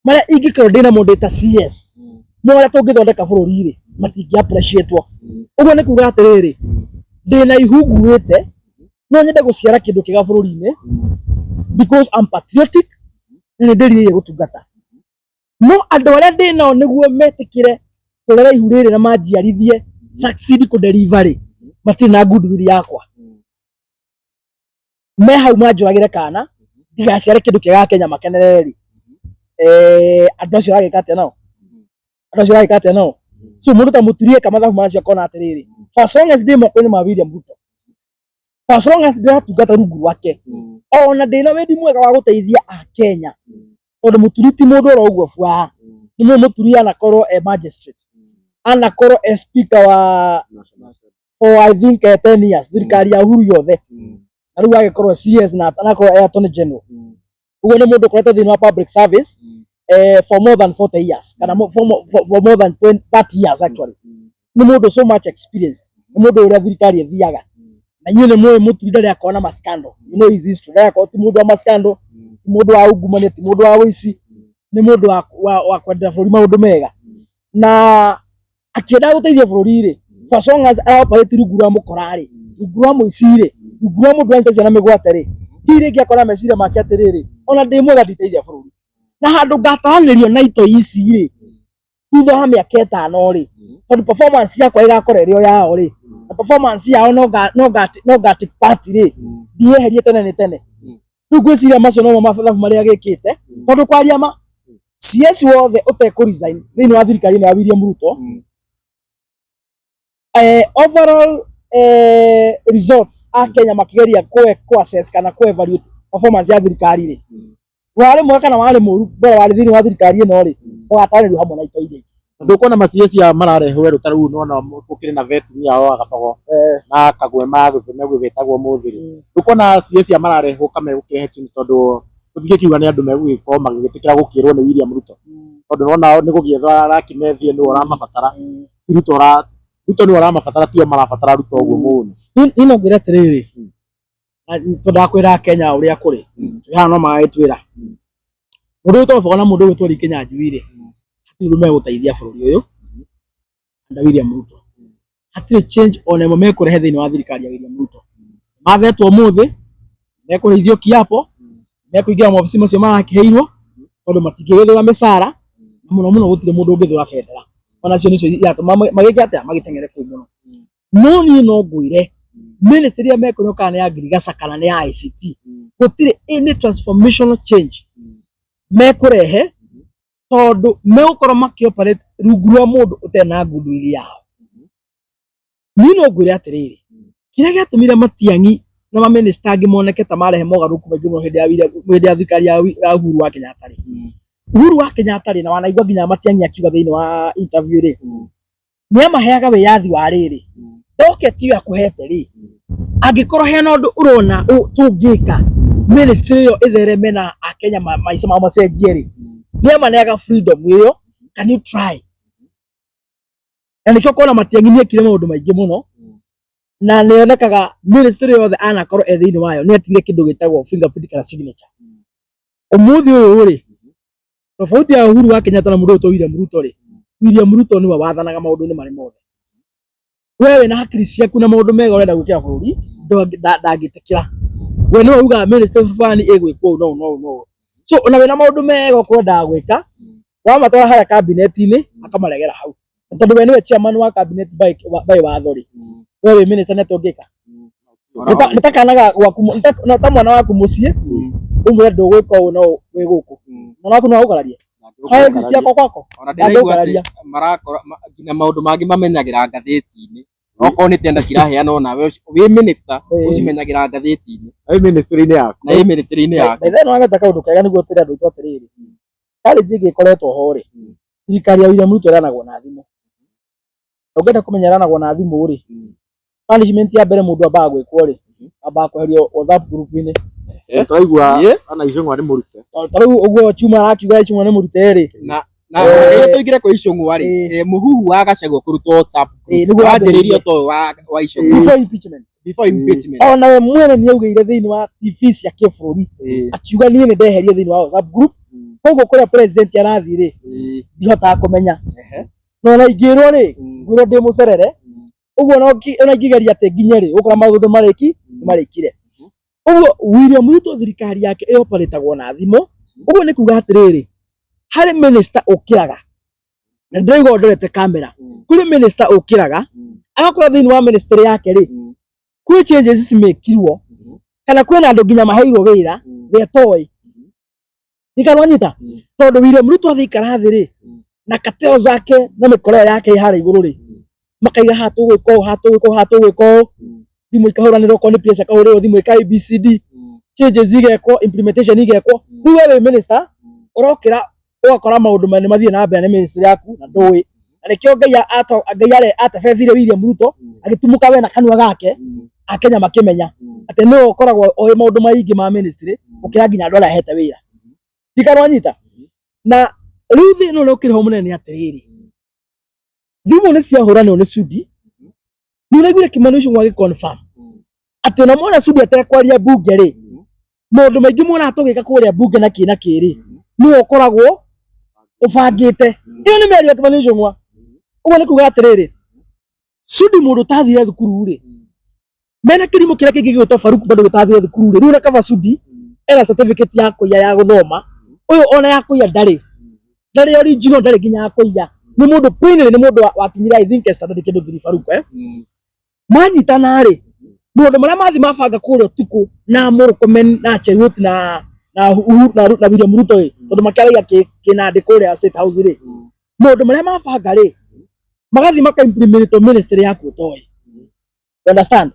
maria ingikorwo ndina mundu ta CS mora tungithondeka bururi ri matingi appreciate uguo ni kuga atiriri ndina ihunguite no nyende guciara kindu kiga bururi-ini because I'm patriotic ni ndirire gutungata no andu aria ndinao niguo metikire turere ihu riri na manjiarithie succeed ku delivery matiri na goodwill yakwa me hau manjuragire kana ndigaciare kindu kiga Kenya makenereri andu acio aragikate nao so mundu ta Muturi ka mathabu macio akona atiriri for as long as ndimo kwini ma William Ruto for as long as ndiratungata rungu rwake ona ndina wendi mwega wa guteithia a Kenya tondu Muturi ti mundu ro uguo bua ni Muturi anakorwo magistrate anakorwo speaker wa I think 10 years thirikari ya Uhuru yothe na riu agikorwo CS na anakorwo attorney general uguo ni mundu ukoretwo thiini wa public service for more than 40 years kana for more than 30 years actually ni mundu so much experience ni mundu uria thirikari ethiaga na nyune moyo Muturi ndari akona maskando you know his history ndari akona ti mundu wa maskando ti mundu wa ungumania ti mundu wa wici ni mundu wa kwendera bururi maundu mega na akienda guteithia bururi ri for as long as operate rungu rwa mukorari rungu rwa muici ri rungu rwa mundu ante ciana migwate ri hiringi akona meciria make atiriri ona ndi mwega nditeithia bururi na handu ngatanirio na ito ici ri thutha wa miaka 5 ri tondu performance yakwa igakora irio yao ri na performance yao no gati party ri ndieherie tene ni tene riu gwiciria macio no mathabu maria gikite tondu kwaria ma CS wothe uteku resign thiini wa thirikari ya William Ruto overall results a Kenya makigeria ku assess kana ku evaluate performance ya thirikari ri wale mwaka na wale muru bora wale thiini wa thirikari ino ri ugatarĩrio hamwe na ito iria ndukuona macieci ya mararehwo rutaru nona ukire na vetini yao agabago na kagwema guthime gwithitagwo muthiri ndukuona cieci ya mararehwo kame ukihe chini tondu tuthige kiuga ni andu megwiko magigitikira gukirwo ni William Ruto tondu nona ni gugiethwa arakimethie ni uramabatara Ruto ni uramabatara tio marabatara Ruto uguo muno ino ngire atiriri Tudakwira Kenya uria kuri hana no magitwira mundu tofoga na mundu witwa Kenya Njuire hatiru meguteithia bururi uyu na William Ruto hatiru change ona mo mekurehe thiini wa thirikari ya William Ruto mathetwo muthi mekureithio kiapo mekuingira maofici macio marakiheirwo tondu matingigithura misara muno gutire mundu ungithura federa ona cio nicio iratuma magike atia magitengere kuu muno no ni no ngwire ministry ya mekunyoka ya Ngirigaca kana ni ya ICT gutire any transformational change mekurehe tondu megukora makioperate rungu rwa mundu utena ngundu iria yao ni no ngwire atiriri kiria giatumire Matiang'i na minister angi moneke ta marehe mogaruku maingi muno hindi ya thirikari ya Uhuru wa Kenyatta ri Uhuru wa Kenyatta ri na wanaigua nginya Matiang'i akiuga thiini wa interview ri ni amaheaga wiyathi wa riri doke ti akuhete ri angikorwo hena undu urona tungika ministry yo ithereme na Akenya maica mao macenjie ri ni amaneaga freedom iyo can you try and nikyo kona Matiang'i ni ekire maundu maingi muno na nionekaga ministry yothe anakorwo thiini wayo ni atigire kindu gitagwo fingerprint kana signature umuthi uyu ri tofauti ya Uhuru wa Kenyatta na mundu to William Ruto niwe wathanaga maundu ni mari mothe wewe na hakiri ciaku na maundu mega urenda gwikira bururi ndagitikira we no uga minister fulani egwikwo no so ona we na maundu mega kwenda gwika wa matwara haya cabinet-ini akamaregera hau tondu we niwe chairman wa cabinet by wathori wewe minister netongika nitakanaga gwaku ta mwana waku mucie umwe ndugwika u no we guku mwana waku no ugararie haezi ciako kwako ona ndiraigua marakora ngina maundu mangi mamenyagira ngatheti-ini oko ni tenda ciraheana ona we minister ucimenyagira ngatheti-ini ai ministry-ini yaku na theno agata kaundu kega niguo tira ndu twatiriri kali jigi koretwo hore thirikari ya William Ruto iranagwo na thimu ungenda kumenyeranagwo na thimu ri punishment ya mbere mundu amba gwikwo ri amba kweherio WhatsApp group-ini turaigua ana icungwa ni murute tariu uguo chuma arakiuga icungwa ni murute ri na tuigire kwa icungwa ri muhuhu wa Gachagua kurutwo WhatsApp wajiririo to wa icungwa before impeachment ona we mwene ni augire thiini wa TV cia kibururi akiuga ni ndeherio thiini wa WhatsApp group koguo kuria president arathi ri ndihota kumenya no na ingirwo ri ngwiro ndi mucerere uguo no ngigeria ati nginye ri ukora maundu marikire uguo William Ruto thirikari yake ioperatagwo na thimu uguo ni kuga atiriri hari minister ukiraga na ndirigo ndorete kamera kuri minister ukiraga agakora thiini wa ministry yake ri kwi changes cimekirwo kana kwina andu nginya maheirwo wira wetoi nikanwanyita tondu William Ruto athikara thiri na kateo zake na mikoro yake ihara iguru ri makaiga hatu gwiko thimu ikahuranirwo ko ni pesa kahuriro thimu ika ABCD changes igekwo implementation igekwo riu wewe minister urokira ugakora maundu mane mathie na mbere ni ministry yaku na ndui na nikyo ngai atafethire William Ruto agitumuka we na kanua gake Akenya makimenya ati no ukoragwo o maundu maingi ma ministry ukira nginya andu arahete wira ndikanwanyita na riu thi no ukiriho munene atiriri thimu ni ciahuranirwo ni Sudi ni unaigwire Kimanisho ngwagi confirm ati ona mwana Sudi atekwaria bunge ri maundu maingi mwana atugika kuria bunge na kina kiri ni ukoragwo ubangite iyo ni merio Kimanisho ngwa uguo ni kuga atiriri Sudi mundu tathire thukuru ri mena kirimo kiria kingi gitwa Faruku bado gitathire thukuru ri riu na kava Sudi era certificate ya kuya ya guthoma uyu ona ya kuya ndari original ndari nginya ya kuya ni mundu pinire ni mundu wakinyira I think standard kindu thiri Faruku manyitana ri mundu maria mathi mabanga kuria tuku na Murkomen na Cheruiyot na William Ruto ri tondu makaragia kinandi kuria State House ri mundu maria mabanga ri magathi maka implement ministry yaku toi understand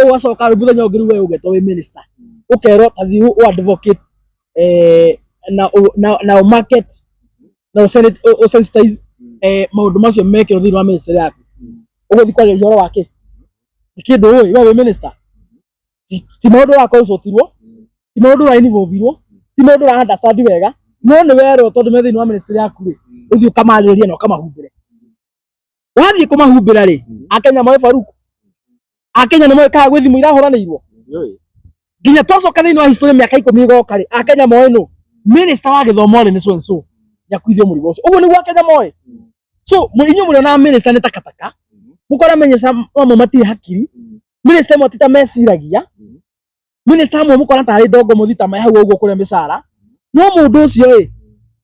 ugacoka rubuthenya ungiru we ugeto we minister ukero tathi u advocate na market na senate o sensitize maundu macio mekero thiini wa ministry yaku uguthi kwaria horo wake ikindu we minister ti maundu wa consultirwo ti maundu wa involvirwo ti maundu wa understand wega no ni wero tondu me thiini wa ministry yaku ri uthi ukamariria na ukamahumbire wathi kumahumbira ri Akenya moe Faruku Akenya ni moe ka gwithi muira horanirwo nginya twacoka thiini wa history miaka 10 igoka ri Akenya moe no minister wa githomo ri ni so and so nyakuithio murigo ucio uguo niguo Akenya moe so murinyo muri na minister ni takataka mukora menyesa mamwe matire hakiri minister mo tita mesiragia minister mo mukora tari ndongo muthita mai hau uguo kuria misara no mundu ucio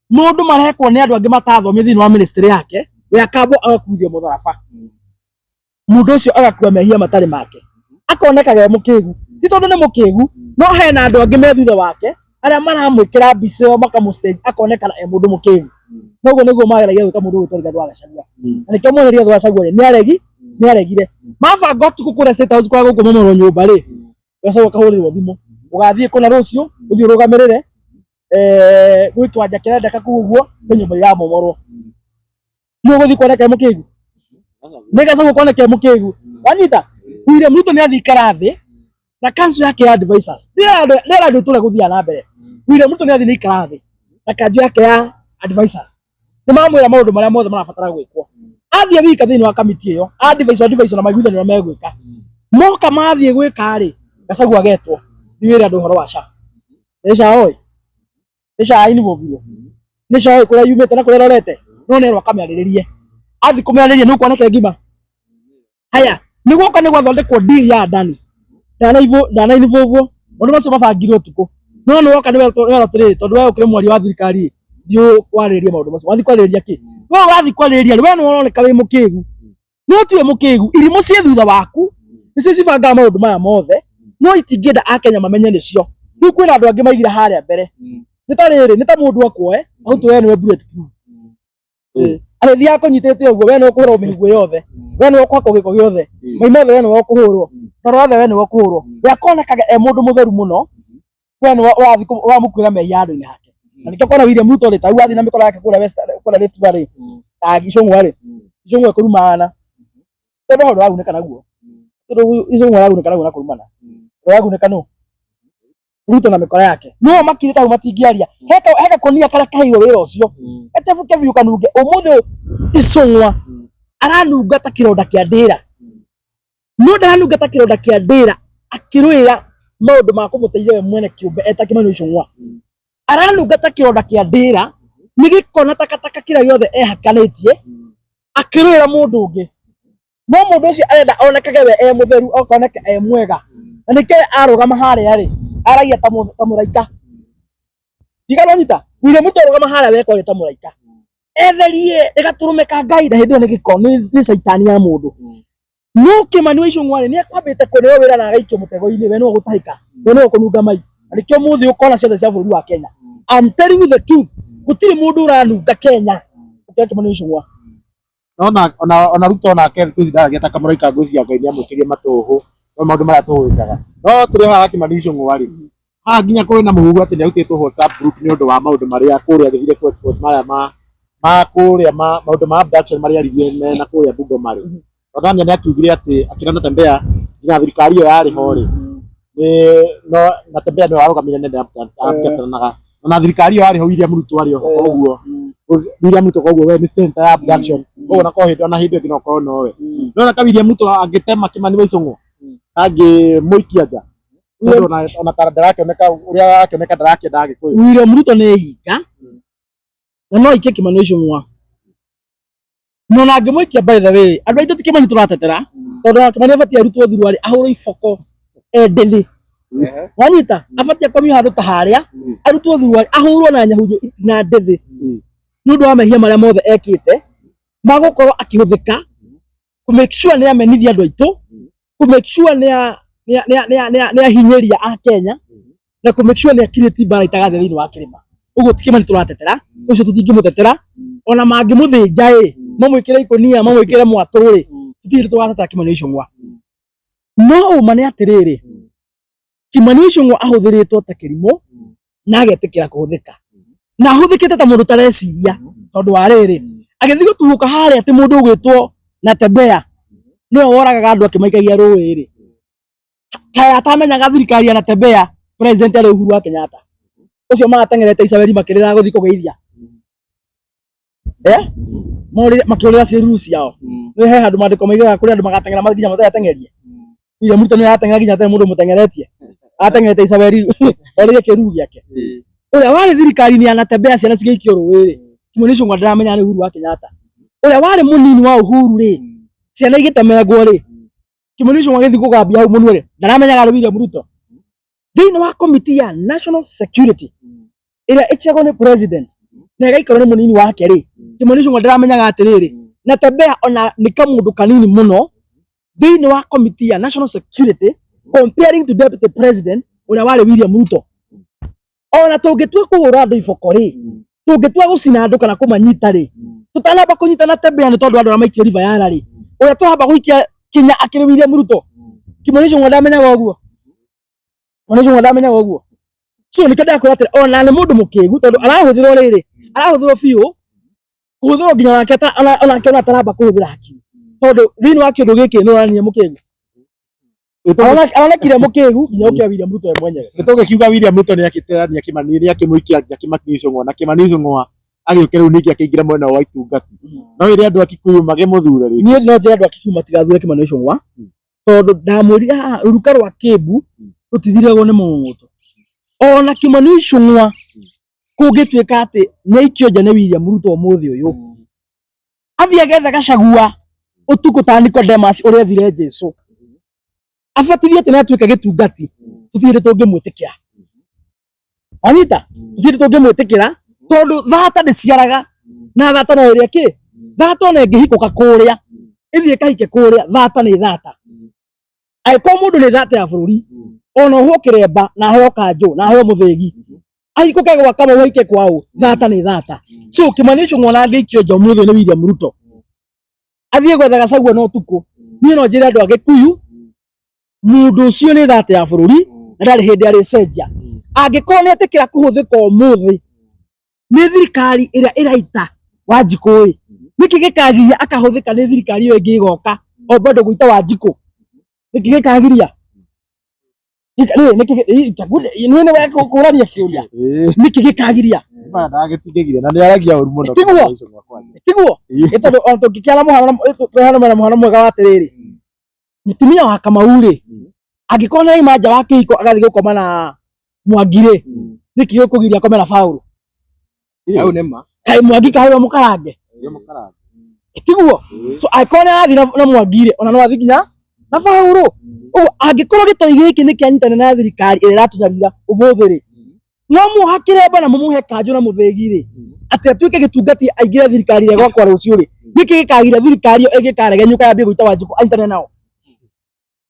mundu marekwo ni andu angi matathomi thiini wa ministry yake we akabo agakuithio mutharaba mundu ucio agakua mehia matari make akonekaga mukigu ti tondu ni mukigu no hena andu angi me thutha wake aria maramwikira mbica makamustage akonekana mundu mukigu noguo niguo mageragia gwika mundu witu Rigathi wa Gachagua na nikio mwana Rigathi wa Gachagua ni aregire mabanga utuku kuria State House kwa guku momoro nyumba ri Gachagua kahurirwo thimu ugathie kuna rucio uthie urugamirire gwitwa nja kirenda kakuguo ni nyumba ya momoro no guthie kuoneka mukigu ni Gachagua kuoneka mukigu wanyita William Ruto ni athikara thi na kanzu yake ya advisors ndira ndu tura guthia na mbere William Ruto ni athi ni ikarathi na kanzu yake ya advisors ni mamwira maundu maria mothe marabatara gwikwo athie wika thiini wa kamiti iyo advisor na maiguithaniro megwika moka mathie gwika ri Gachagua agetwo niwira andu horo wa SHA nisha involve nisha kuria yumite na kuria rorete no nerwa kameariririe athi kumeariririe no kuoneka ngima haya niguo ni gwathondekwo deal ya ndani ndana involve mundu macio mabangirwo tuko no woka ni werotiriri tondu we ukire mwari wa thirikari ndio kwariria maundu macio wathi kwariria ki we wathi kwariria we no uroneka wi mukigu no tiwe mukigu irimo cie thutha waku nicio cibanga maundu maya mothe no itingenda Akenya mamenye nicio riu kwina andu angi maigira haria mbere ni ta riri ni ta mundu akwoe autu we niwe bulletproof arethi yako nyitete uguo we no kuhurwo mihigwe yothe we no kwako giko giothe maimothe we no kuhurwo torothe we no kuhurwo we akonekaga mundu mutheru muno we no wa mukwira mehia andu-ini hake na nikio kona William Ruto ri ta wathi na mikora yake kura Rift Valley Gicung'wa ri Gicung'wa kurumana tondu handu raguneka naguo tondu Gicung'wa raguneka naguo na kurumana raguneka no Ruto na mikora yake no makirita matingiaria heka konia kara kahiwa wira ucio etebuke biu kanunge umuthe Gicung'wa aranunga ta kironda kia ndira no ndaranunga ta kironda kia ndira akirwira maundu ma kumuteithia we mwene kiumbe eta Kimani Gicung'wa aranunga ta kironda kia ndira nigikona takataka kira giothe ehakanitie akirwira mundu ungi no mundu ucio arenda onekage we mutheru okoneke mwega na nike arugama haria ri aragia ta muraika digano nyita William Ruto arugama haria we ko ta muraika etherie igaturumeka Ngai na hindi ni giko ni saitani ya mundu no Kimani Gicung'wa ni akwambite kuneo wira na agaikio mutego-ini we no gutahika we no kununga mai anikio muthi ukona ciothe cia bũrũri wa Kenya I'm telling you the truth gutiri mundu uranunga Kenya ukira Kimani Gicung'wa ona Ruto na Ken tuthindaragia ta kamũraika ngũcia Ngai ni amũkirie matuhu no maundu maria tuhuikaga no turi haha Kimani Gicung'wa ri haha nginya kuri na muhuhu ati ni arutitwo WhatsApp group ni undu wa maundu maria kuria thire ku expose maria ma kuria maundu ma abduction maria aririe na kuria Bungoma ri Ogamia ni akiugire ati akira Natembeya nginya thirikari iyo yari ho ri no Natembeya ni warugamire nende abductionaga na thirikari iyo yari ho William Ruto ari ho koguo William Ruto koguo we ni center ya abduction koguo na ko hindi ona hindi ngino ko nowe no na ka William Ruto agitema Kimani Gicung'wa muikia nja tondu ona taranda yake oneka uria yake oneka ndarake ndage kwe William Ruto ni hinga na no ike Kimani Gicung'wa no na ngimuikia by the way andu aitu ti Kimani turatetera tondu Kimani abati arutwo thiru ari ahurwo iboko endeli wanyita abati akomio handu ta haria arutwo thiru ari ahurwo na nyahunyo itina ndethi ni undu wa mehia maria mothe ekite magukorwo akihuthika ku make sure ni amenithia andu aitu ku make sure ni ahinyeria a Kenya na ku make sure ni create bara itagathe thiini wa kirima uguo ti Kimani turatetera ucio tutingimutetera ona mangimuthinja mamwikire ikonia mamwikire mwaturi tutiri twatetera Kimani Gicung'wa no umane atiriri Kimani Gicung'wa ahuthiritwo ta kirimo na agetikira kuhuthika na ahuthikite ta mundu tareciria tondu wa riri agithii guturuka haria ati mundu ugwitwo Natembeya no woragaga andu akimaikagia ruwiri kaya atamenyaga thirikari ya Natembeya president ari Uhuru wa Kenyatta ucio magatengerete Isabeli makirira guthii kugeithia makiurira ciru ciao ni he handu mandiko maigaga kuri andu magatengera mathinya matayatengerie William Ruto ni aratengera nginya tene mundu mutengeretie atengete Isabeli ori kiru giake uria wari thirikari ni anatembea ciana cigeikio ruwiri Kimani Ichung'wa ndiramenya ni Uhuru wa Kenyatta uria wari munini wa Uhuru ri ciana igitemengwo ri Kimani Ichung'wa githi kugambia hau munwe ri ndaramenyaga ri William Ruto thiini wa committee ya national security iria ichagwo ni president na igaikarwo ni munini wake ri Kimani Ichung'wa ndiramenyaga atiriri na tembea ona ni kamundu kanini muno thiini wa committee ya national security comparing to deputy president uria wari William Ruto ona tungitua kuhura andu iboko ri tungitua gucina andu kana kumanyita ri tutanamba kunyitana tembea ni tondu andu amaikio river yara ri uria twamba guikia kinya akiri William Ruto Kimani Ichung'wa ndamenyaga uguo Kimani Ichung'wa ndamenyaga uguo so nikenda kwira atiri ona ni mundu mukigu tondu arahuthirwo riri arahuthirwo biu kuhuthirwo nginya wake ona akiona taramba kuhuthira hakiri tondu thiini wa kindu giki ni urania mukigu Aonekire mukigu nginya ukia William Ruto mwenyewe nitugikiuga William Ruto ni akiterania Kimani ni akimuikia Kimani Ichung'wa na Kimani Ichung'wa agiukira uniki akiingira mwena wa itungati no iri andu akikuyu magimuthure ri ni no njira andu akikuyu matigathure Kimani Ichung'wa tondu ndamuri ruka rwa Kiambu rutithiragwo ni munguto ona Kimani Ichung'wa kungituika ati ni ikio nja ni William Ruto muthi uyu athia getha Gachagua utuku ta Nicodemus uria thire Jesu afatirie ati natuika gitungati tutire tungimwitikira anita tutire tungimwitikira tondu thata ndiciaraga na thata no iria ki thata ona ingihikoka kuria ithie kahike kuria thata ni thata aiko mundu ni thata ya bururi ona ho kiremba na heo kanjo na heo muthegi ahikoke gwa kama waike kwao thata ni thata so Kimani Ichung'wa na ngeikio nja umuthi ni William Ruto athie gwetha Gachagua no tuku ni no njira andu agikuyu mundu ucio ni thata ya bururi na ndari hindi ari cenjia angikorwo ni etikira kuhuthika umuthi ni thirikari iria iraita Wanjiku niki gikagiria akahuthika ni thirikari iyo ingi igoka o bado guita Wanjiku niki gikagiria niki ni weka kurania kiuria niki gikagiria ndagitigiria na ni aragia uru muno tiguo itondo onto gikiala muhano mwega wa atiriri mutumia wa Kamau ri agikona imanja wa kihiko agathi gukoma na Mwangi ri niki gukugiria komera Faulu au nema kai Mwangi kai mukarange tiguo so aikona athi na Mwangi ri ona no athi ginya na Faulu angikorwo gitoi giki ni kianyitana na thirikari ira iratunyarira umuthi ri no muhakire bana mumuhe kanjo na muthegi ri ati atuike gitungati aingire thirikari ire gwakwa rucio ri niki gikagira thirikari iyo igikaregenyuka yambie guita Wanjiku aitane nao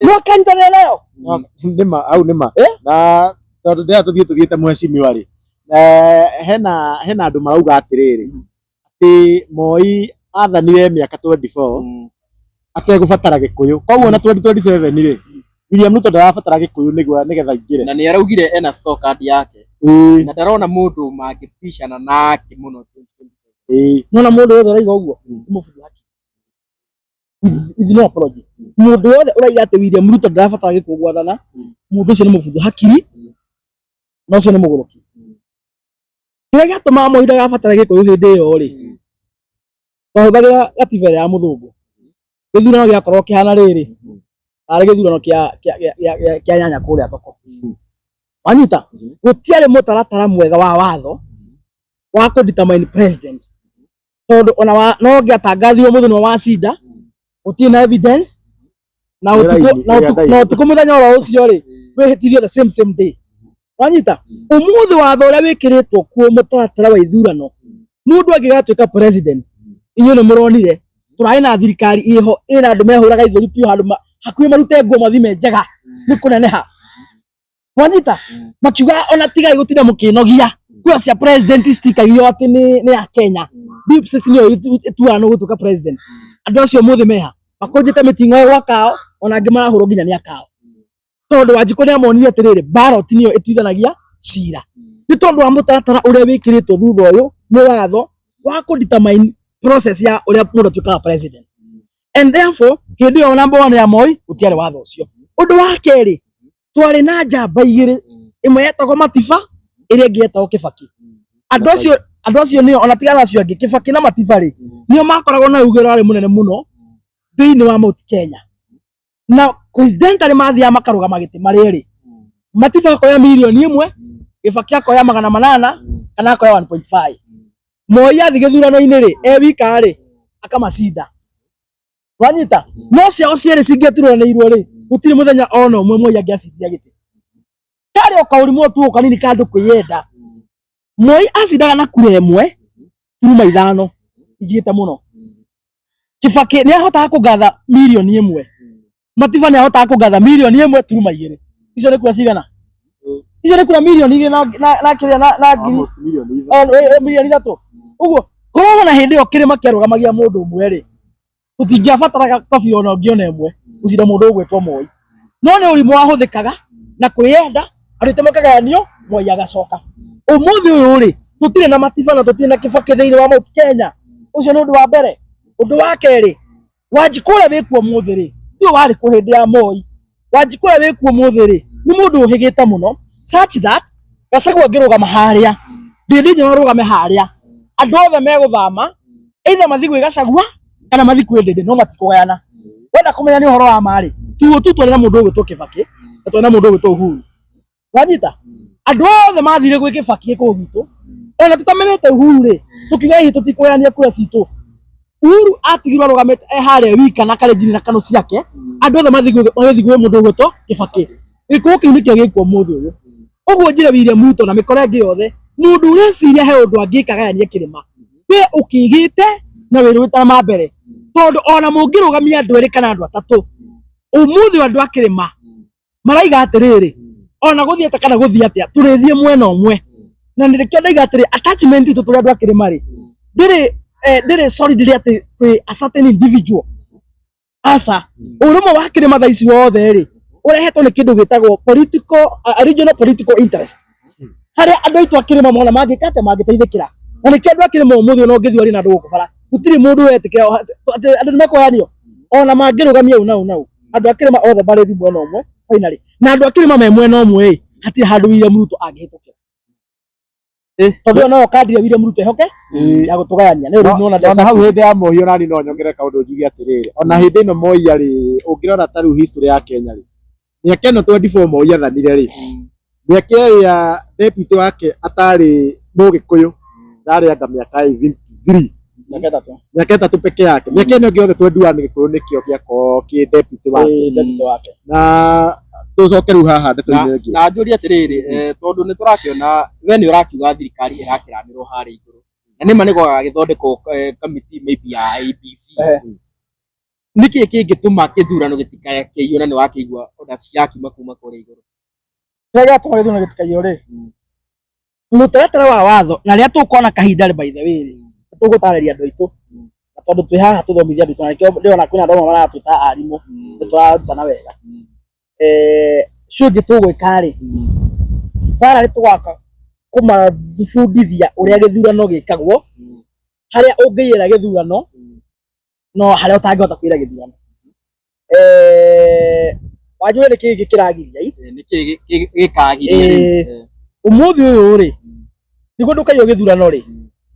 no kanyitane nayo nima au nima na tondu ndia tuthiite mheshimiwa ri hena andu marauga atiriri ati Moi athanire miaka 24 ategubatara gikuyu koguo na 2027 ri William Ruto ndarabatara gikuyu nigetha ingire na ni araugire ena scorecard yake na ndarona mundu mangipishana nake muno 2027 nona mundu wothe uraiga uguo mubuthi haki with no apology mundu wothe uraiga ati William Ruto ndarabatara gikuyu gwathana mundu ucio ni mubuthi hakiri no ucio ni muguruki kira giatuma Moi ndarabatara gikuyu hindi iyo ri twahuthagira gatiba ya muthungu githurano giakorwo kihana riri ari githurano kia nyanya kuria thoko wanyita gutiari mutaratara mwega wa watho wa ku determine president tondu ona no giatangathirwo muthenya wa cinda utina evidence na utuku muthenya wa ucio ri wihitithio the same day wanyita umuthi watho uria wikiritwo kuo mutaratara wa ithurano mundu angigatuika president inyo ni muronire turai na thirikari iho ina andu mehuraga ithuri pio handu hakuhi marute nguo mathime njega ni kuneneha wanyita makiuga ona tigai gutira mukinogia kwa cia president stikagio ati ni ya Kenya deep state niyo ituana no gutuka president andu acio muthi meha makunjite mitingo ya kao ona angi marahurwo nginya ni akao tondu Wanjiku ni amonire atiriri ballot niyo ituithanagia cira ni tondu wa mutaratara uria wikiritwo thutha uyu ni watho wa ku determine process ya uria mundu tuikaga president and therefore hindi yo number 1 ya Moi utiare watho ucio undu wa keri twari na njamba igiri imwe yetagwo Matiba iria ingi yetagwo Kibaki andu acio nio ona tigana acio angi Kibaki na Matiba ri nio makoragwo na ugiro ari munene muno thiini wa Mount Kenya na president ari mathia makaruga magiti mari ri Matiba akoya milioni 1, Kibaki akoya 800 kana akoya 1.5. Moi athi githurano-inĩ rĩ wika rĩ akamacinda. Wanyita no ciao cierĩ cingĩturanĩirwo rĩ gũtirĩ mũthenya ona ũmwe Moi angĩacindia gĩtĩ. Kari ũkaũrimwo tu kanini kandu kwĩyenda. Moi acindaga na kura 1.5 igĩte mũno. Kibaki nĩ ahotaga kũgatha milioni 1. Matiba nĩ ahotaga kũgatha milioni 1.2. Icio nĩ kura cigana? Icio nĩ kura milioni 2 na kĩrĩa na ngiri milioni 3. Ũguo korwo na hĩndĩ ĩyo kĩrĩma kĩarũgamagia mũndũ ũmwe rĩ tũtingĩabataraga kobi ona ũngĩona ĩmwe gũcira mũndũ ũgwĩtwo Moi. No nĩ ũrimũ wahũthĩkaga na kwĩyenda arĩte makaganio Moi agacoka. Ũmũthĩ ũyũ rĩ tũtirĩ na Matiba na tũtirĩ na Kibaki thĩinĩ wa Mount Kenya. Ũcio nĩ ũndũ wa mbere. Ũndũ wa kerĩ, Wanjiku ũrĩa wĩkuo ũmũthĩ rĩ ti we warĩ kuo hĩndĩ ya Moi. Wanjiku ũrĩa wĩkuo ũmũthĩ rĩ nĩ mũndũ ũhĩgĩte mũno such that Gachagua angĩrũgama harĩa Ndindi arũgame harĩa andũ othe megũthama either mathi gwĩ Gachagua kana mathi kwĩ Ndindi no matikũgayana. Wenda kũmenya nĩ ũhoro wa marĩ tuo tu twĩ na mũndũ ũgwĩtwo Kibaki na twĩ na mũndũ ũgwĩtwo Uhuru. Wanyita andũ othe mathire gwĩ Kibaki gĩkũũ gitu ona tutamenete Uhuru rĩ tukiuga hihi tutikũgayania kura citũ. Uhuru atigirwo arũgamĩte harĩa wika na Kalenjin na Kanu ciake andũ othe mathi gwĩ mũndũ ũgwĩtwo Kibaki. Gĩkũũ kĩu nĩkĩo gĩkuo ũmũthĩ ũyũ. Ũguo njĩre William Ruto na mĩkora ĩngĩ yothe mũndũ ũreciria he ũndũ angĩkagayania kĩrĩma we ũkĩigĩte na wĩrũtara ma mbere tondũ ona mũngĩrũgamia andũ erĩ kana andũ atatũ ũmũthĩ andũ a kĩrĩma maraiga atĩrĩrĩ ona gũthiĩte kana gũthiĩ atĩa tũrĩthiĩ mwena ũmwe na nĩkĩo ndaiga atĩrĩ attachment itũ tũrĩ andũ a kĩrĩma rĩ ndĩrĩ solid rĩ atĩ kwĩ a certain individual asa ũrũmwe wa kĩrĩma thaa ici wothe rĩ ũrehetwo nĩ kĩndũ gĩtagwo regional political interest harĩa andũ aitũ a kĩrĩma mona mangĩka atĩa mangĩteithĩkĩra na nĩkĩo andũ a kĩrĩma ũmũthĩ ona ũngĩthiĩ arĩ na andũ gũkũ bara gũtirĩ mũndũ wetĩkĩra andũ nĩmekũyanio ona mangĩrũgamia nau andũ a kĩrĩma othe barĩthi mwena ũmwe finally na andũ a kĩrĩma me mwena ũmwe hatirĩ handũ William Ruto angĩhĩtũkĩra tondũ no kandire William Ruto ehoke ya gũtũgayania nĩ ũrĩmi ona hau hĩndĩ ya Moi ona ni no nyongere kaũndũ njuge atĩrĩrĩ ona hĩndĩ ĩno Moi arĩ ũngĩrora ta rĩu history ya Kenya rĩ mĩaka ĩno 24 Moi athanire rĩ mĩaka ya deputy wake atarĩ Mũgĩkũyũ ndarĩ anga mĩaka 3 mĩaka 3 peke yake mĩaka ĩno ĩngĩ yothe 21 Gĩkũyũ nĩkĩo gĩakorwo kĩ deputy wake na tũcoke rĩu haha ndeto-inĩ ĩngĩ na njũrie atĩrĩrĩ tondũ nĩ tũrakĩona we nĩ ũrakiuga thirikari ĩrakĩranĩrwo harĩa igũrũ na nĩma nĩ gũgagĩthondekwo committee maybe ya IEBC nĩkĩ kĩngĩtũma gĩthurano gĩtikagĩio na nĩ wakĩigua ona ciakiuma kuma kũrĩa igũrũ rĩrĩa gĩatũma gĩthurano gĩtikagĩio rĩ mũtaratara wa watho na rĩrĩa tũkuona kahinda rĩ by the way rĩ tũgũtarĩria andũ aitũ na tondũ twĩ haha tũthomithia andũ aitũ na nĩkĩo ndĩrona kwĩna andũ amwe maratwĩta arimũ nĩ tũrarutana wega cio ingĩ tũgwĩka rĩ bara rĩ tũgaka kũmabundithia ũrĩa gĩthurano gĩkagwo harĩa ũngĩiyĩra gĩthurano no harĩa ũtangĩhota kũiyĩra gĩthurano wanjũĩ nĩkĩ gĩkĩ kĩragiria nĩkĩ gĩkagiria ũmũthĩ ũyũ rĩ nĩguo ndũkaiywo gĩthurano rĩ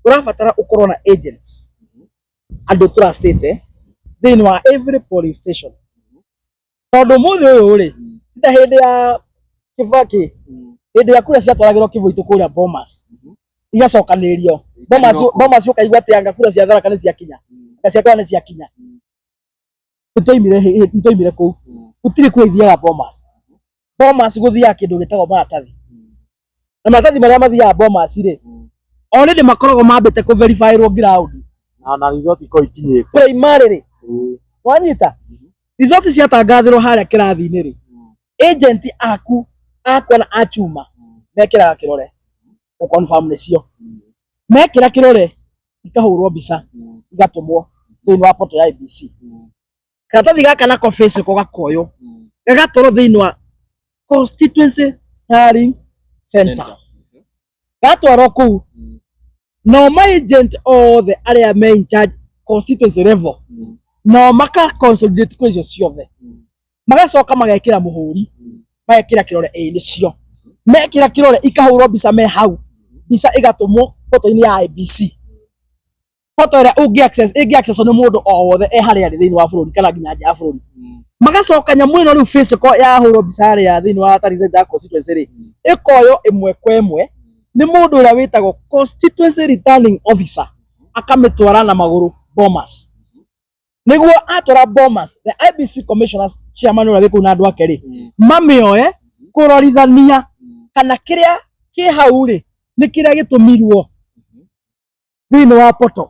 ũrabatara ũkorwo na agents andũ trustĩte thĩinĩ wa every polling station tondũ ũmũthĩ ũyũ rĩ ta hĩndĩ ya Kibaki hĩndĩ ya kura ciatwaragĩrwo Kĩvũitũ kũrĩa Bomas igacokanĩrĩrio Bomas ũkaigua atĩ anga kura cia Tharaka nĩ ciakinya anga cia Kwale nĩ ciakinya nĩtwaimire kũu gũtirĩ kũrĩa ithiaga Bomas gũthiaga kĩndũ gĩtagwo maratathi na maratathi marĩa mathiaga Bomas rĩ already makoragwo mambĩte kũ verify ground na result iko ikinyĩte primary rĩ wanyita result ciatangathirwo harĩa kĩrathi-inĩ rĩ agent aku akona achuma mekĩraga kĩrore gũ confirm nĩcio mekĩra kĩrore ikahũrwo mbica igatũmwo thĩinĩ wa portal ya IEBC karatathi gaka nako Facebook gakoywo gagatwarwo thĩinĩ wa constituency tallying center gatwarwo kũu no my agent othe arĩa me in charge constituency level no maka consolidate kwa icio ciothe magacoka magekĩra mũhũri magekĩra kĩrore nĩcio mekĩra kĩrore ikahũrwo mbica me hau mbica igatũmwo portal-inĩ ya IEBC portal ĩrĩa ĩngĩ access nĩ mũndũ o wothe harĩa arĩ thĩinĩ wa bũrũri kana nginya nja ya bũrũri. Magacoka nyamũ ĩno rĩu physical ya hũrwo mbica ya thĩinĩ wa Tarizeda constituency rĩ ĩkoyo ĩmwe kwa ĩmwe nĩ mũndũ ũrĩa wĩtagwo constituency returning officer akamĩtwara na magũrũ Bomas. Nĩguo atwara Bomas, the IEBC commissioners chairman ũrĩa wĩkũu na andũ ake rĩ mamĩoe kũrorithania kana kĩrĩa kĩ hau rĩ nĩ kĩrĩa gĩtũmirwo thĩinĩ wa portal.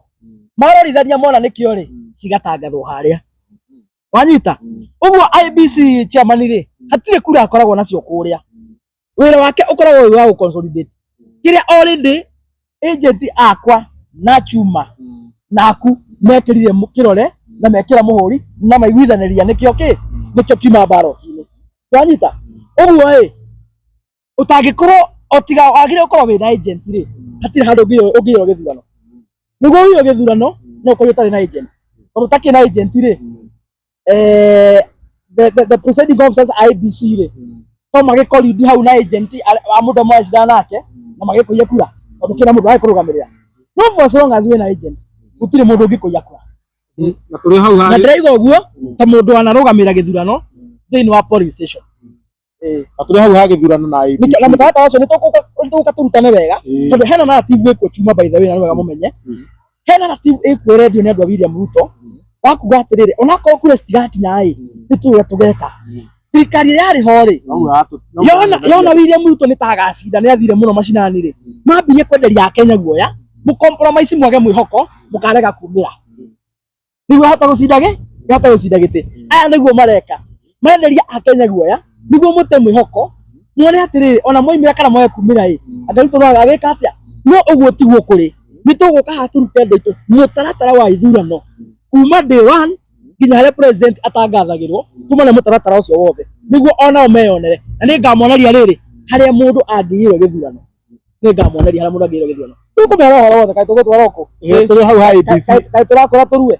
Marorithania mona nĩkĩo rĩ cigatangathwo harĩa. Wanyita ũguo IEBC chairman rĩ hatirĩ kura akoragwo nacio kũrĩa. Wĩra wake ũkoragwo wĩ wa consolidate kĩrĩa already agent akwa na Chuma naku mekĩrire kĩrore na mekĩra mũhũri na maiguithanĩria nĩkĩo kiuma ballot-inĩ. Wanyita ũguo ũtangĩkorwo otiga wagire ũkorwo wĩ na agent rĩ hatirĩ handũ ũngĩrwo gĩthurano. Nĩguo wĩyo gĩthurano no ũkorwo ũtarĩ na agent. Tondũ ũtakĩrĩ na agent rĩ the presiding officers IEBC rĩ to magĩkoridi hau na agent wa mũndũ amwe acindana nake na magĩkũia kura tondũ kĩna mũndũ agĩkũrũgamĩrĩra. No for as long as wĩna agent gũtirĩ mũndũ ũngĩkũia kura. Na tũrĩ hau na ndĩraiga ũguo ta mũndũ wanarũgamĩrĩra gĩthurano thĩinĩ wa polling station. Na tũrĩ hau ha gĩthurano na IEBC. Na mũtaratara ũcio nĩtũgũka tũrutane wega tondũ hena narrative ĩkuo Chuma by the way na wega mũmenye. Hena narrative ĩkuo redio nĩ andũ a William Ruto wakuga atĩrĩrĩ onakorwo kura citigakinya nĩtũge tũgeka. Thirikari yarĩ ho rĩ yona William Ruto nĩ ta agacinda nĩ athire mũno macinani rĩ mambirie kwenderia Kenya guoya mũcompromise mwage mwĩhoko mũkarega kumĩra nĩguo hota gũcinda gĩtĩ. Aya nĩguo mareka marenderia Kenya guoya nĩguo mũte mwĩhoko muone atĩrĩrĩ ona moimĩra kana moe kumĩra Ruto no agĩka atĩa. No ũguo tiguo kũrĩ nĩtũgũka haha tũrute andũ aitũ mũtaratara wa ithurano kuma day one nginya harĩa president atangathagĩrwo tumane mũtaratara ũcio wothe nĩguo onao meyonere. Na nĩngamoneria rĩrĩ harĩa mũndũ angĩiyĩrwo gĩthurano tũkũmera ũhoro wothe kaĩ tũgũtwara ũkũ tũrĩ hau ha IEBC kaĩ tũrakũra tũrue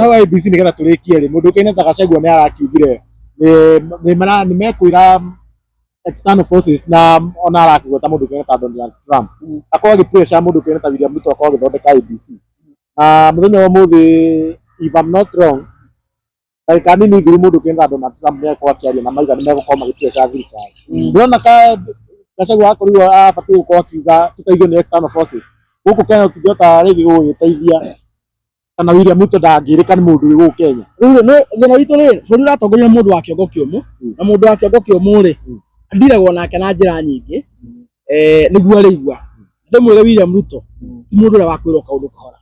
hau ha IEBC nĩgetha tũrĩkie rĩ mũndũ ũkaine ta Gachagua nĩ arakiugire nĩ mekwĩra external forces na ona arakiuga ta mũndũ ũkaine ta Donald Trump akorwo agĩpressure mũndũ ũkaine ta William Ruto akorwo agĩthondeka IEBC. Mũthenya wa ũmũthĩ if I'm not wrong like nini ngiri mũndũ ũkaine ta Donald Trump nĩ akorwo akĩaria na maiga nĩ megũkorwo magĩpressure thirikari. Ndĩrona Gachagua akorirwo abatiĩ gũkorwo akiuga tũteithio nĩ external forces gũkũ Kenya tũtingĩhota rĩngĩ gũgĩteithia kana William Ruto ndangĩrĩka nĩ mũndũ wĩ gũkũ Kenya. Rĩu thĩna witũ rĩ bũrũri ũratongoria mũndũ wa kĩongo kĩũmũ na mũndũ wa kĩongo kĩũmũ rĩ ndiragwo nake na njĩra nyingĩ nĩguo arĩigua. Ndĩmwĩre William Ruto ti mũndũ ũrĩa wa kwĩrwo kaũndũ kahora,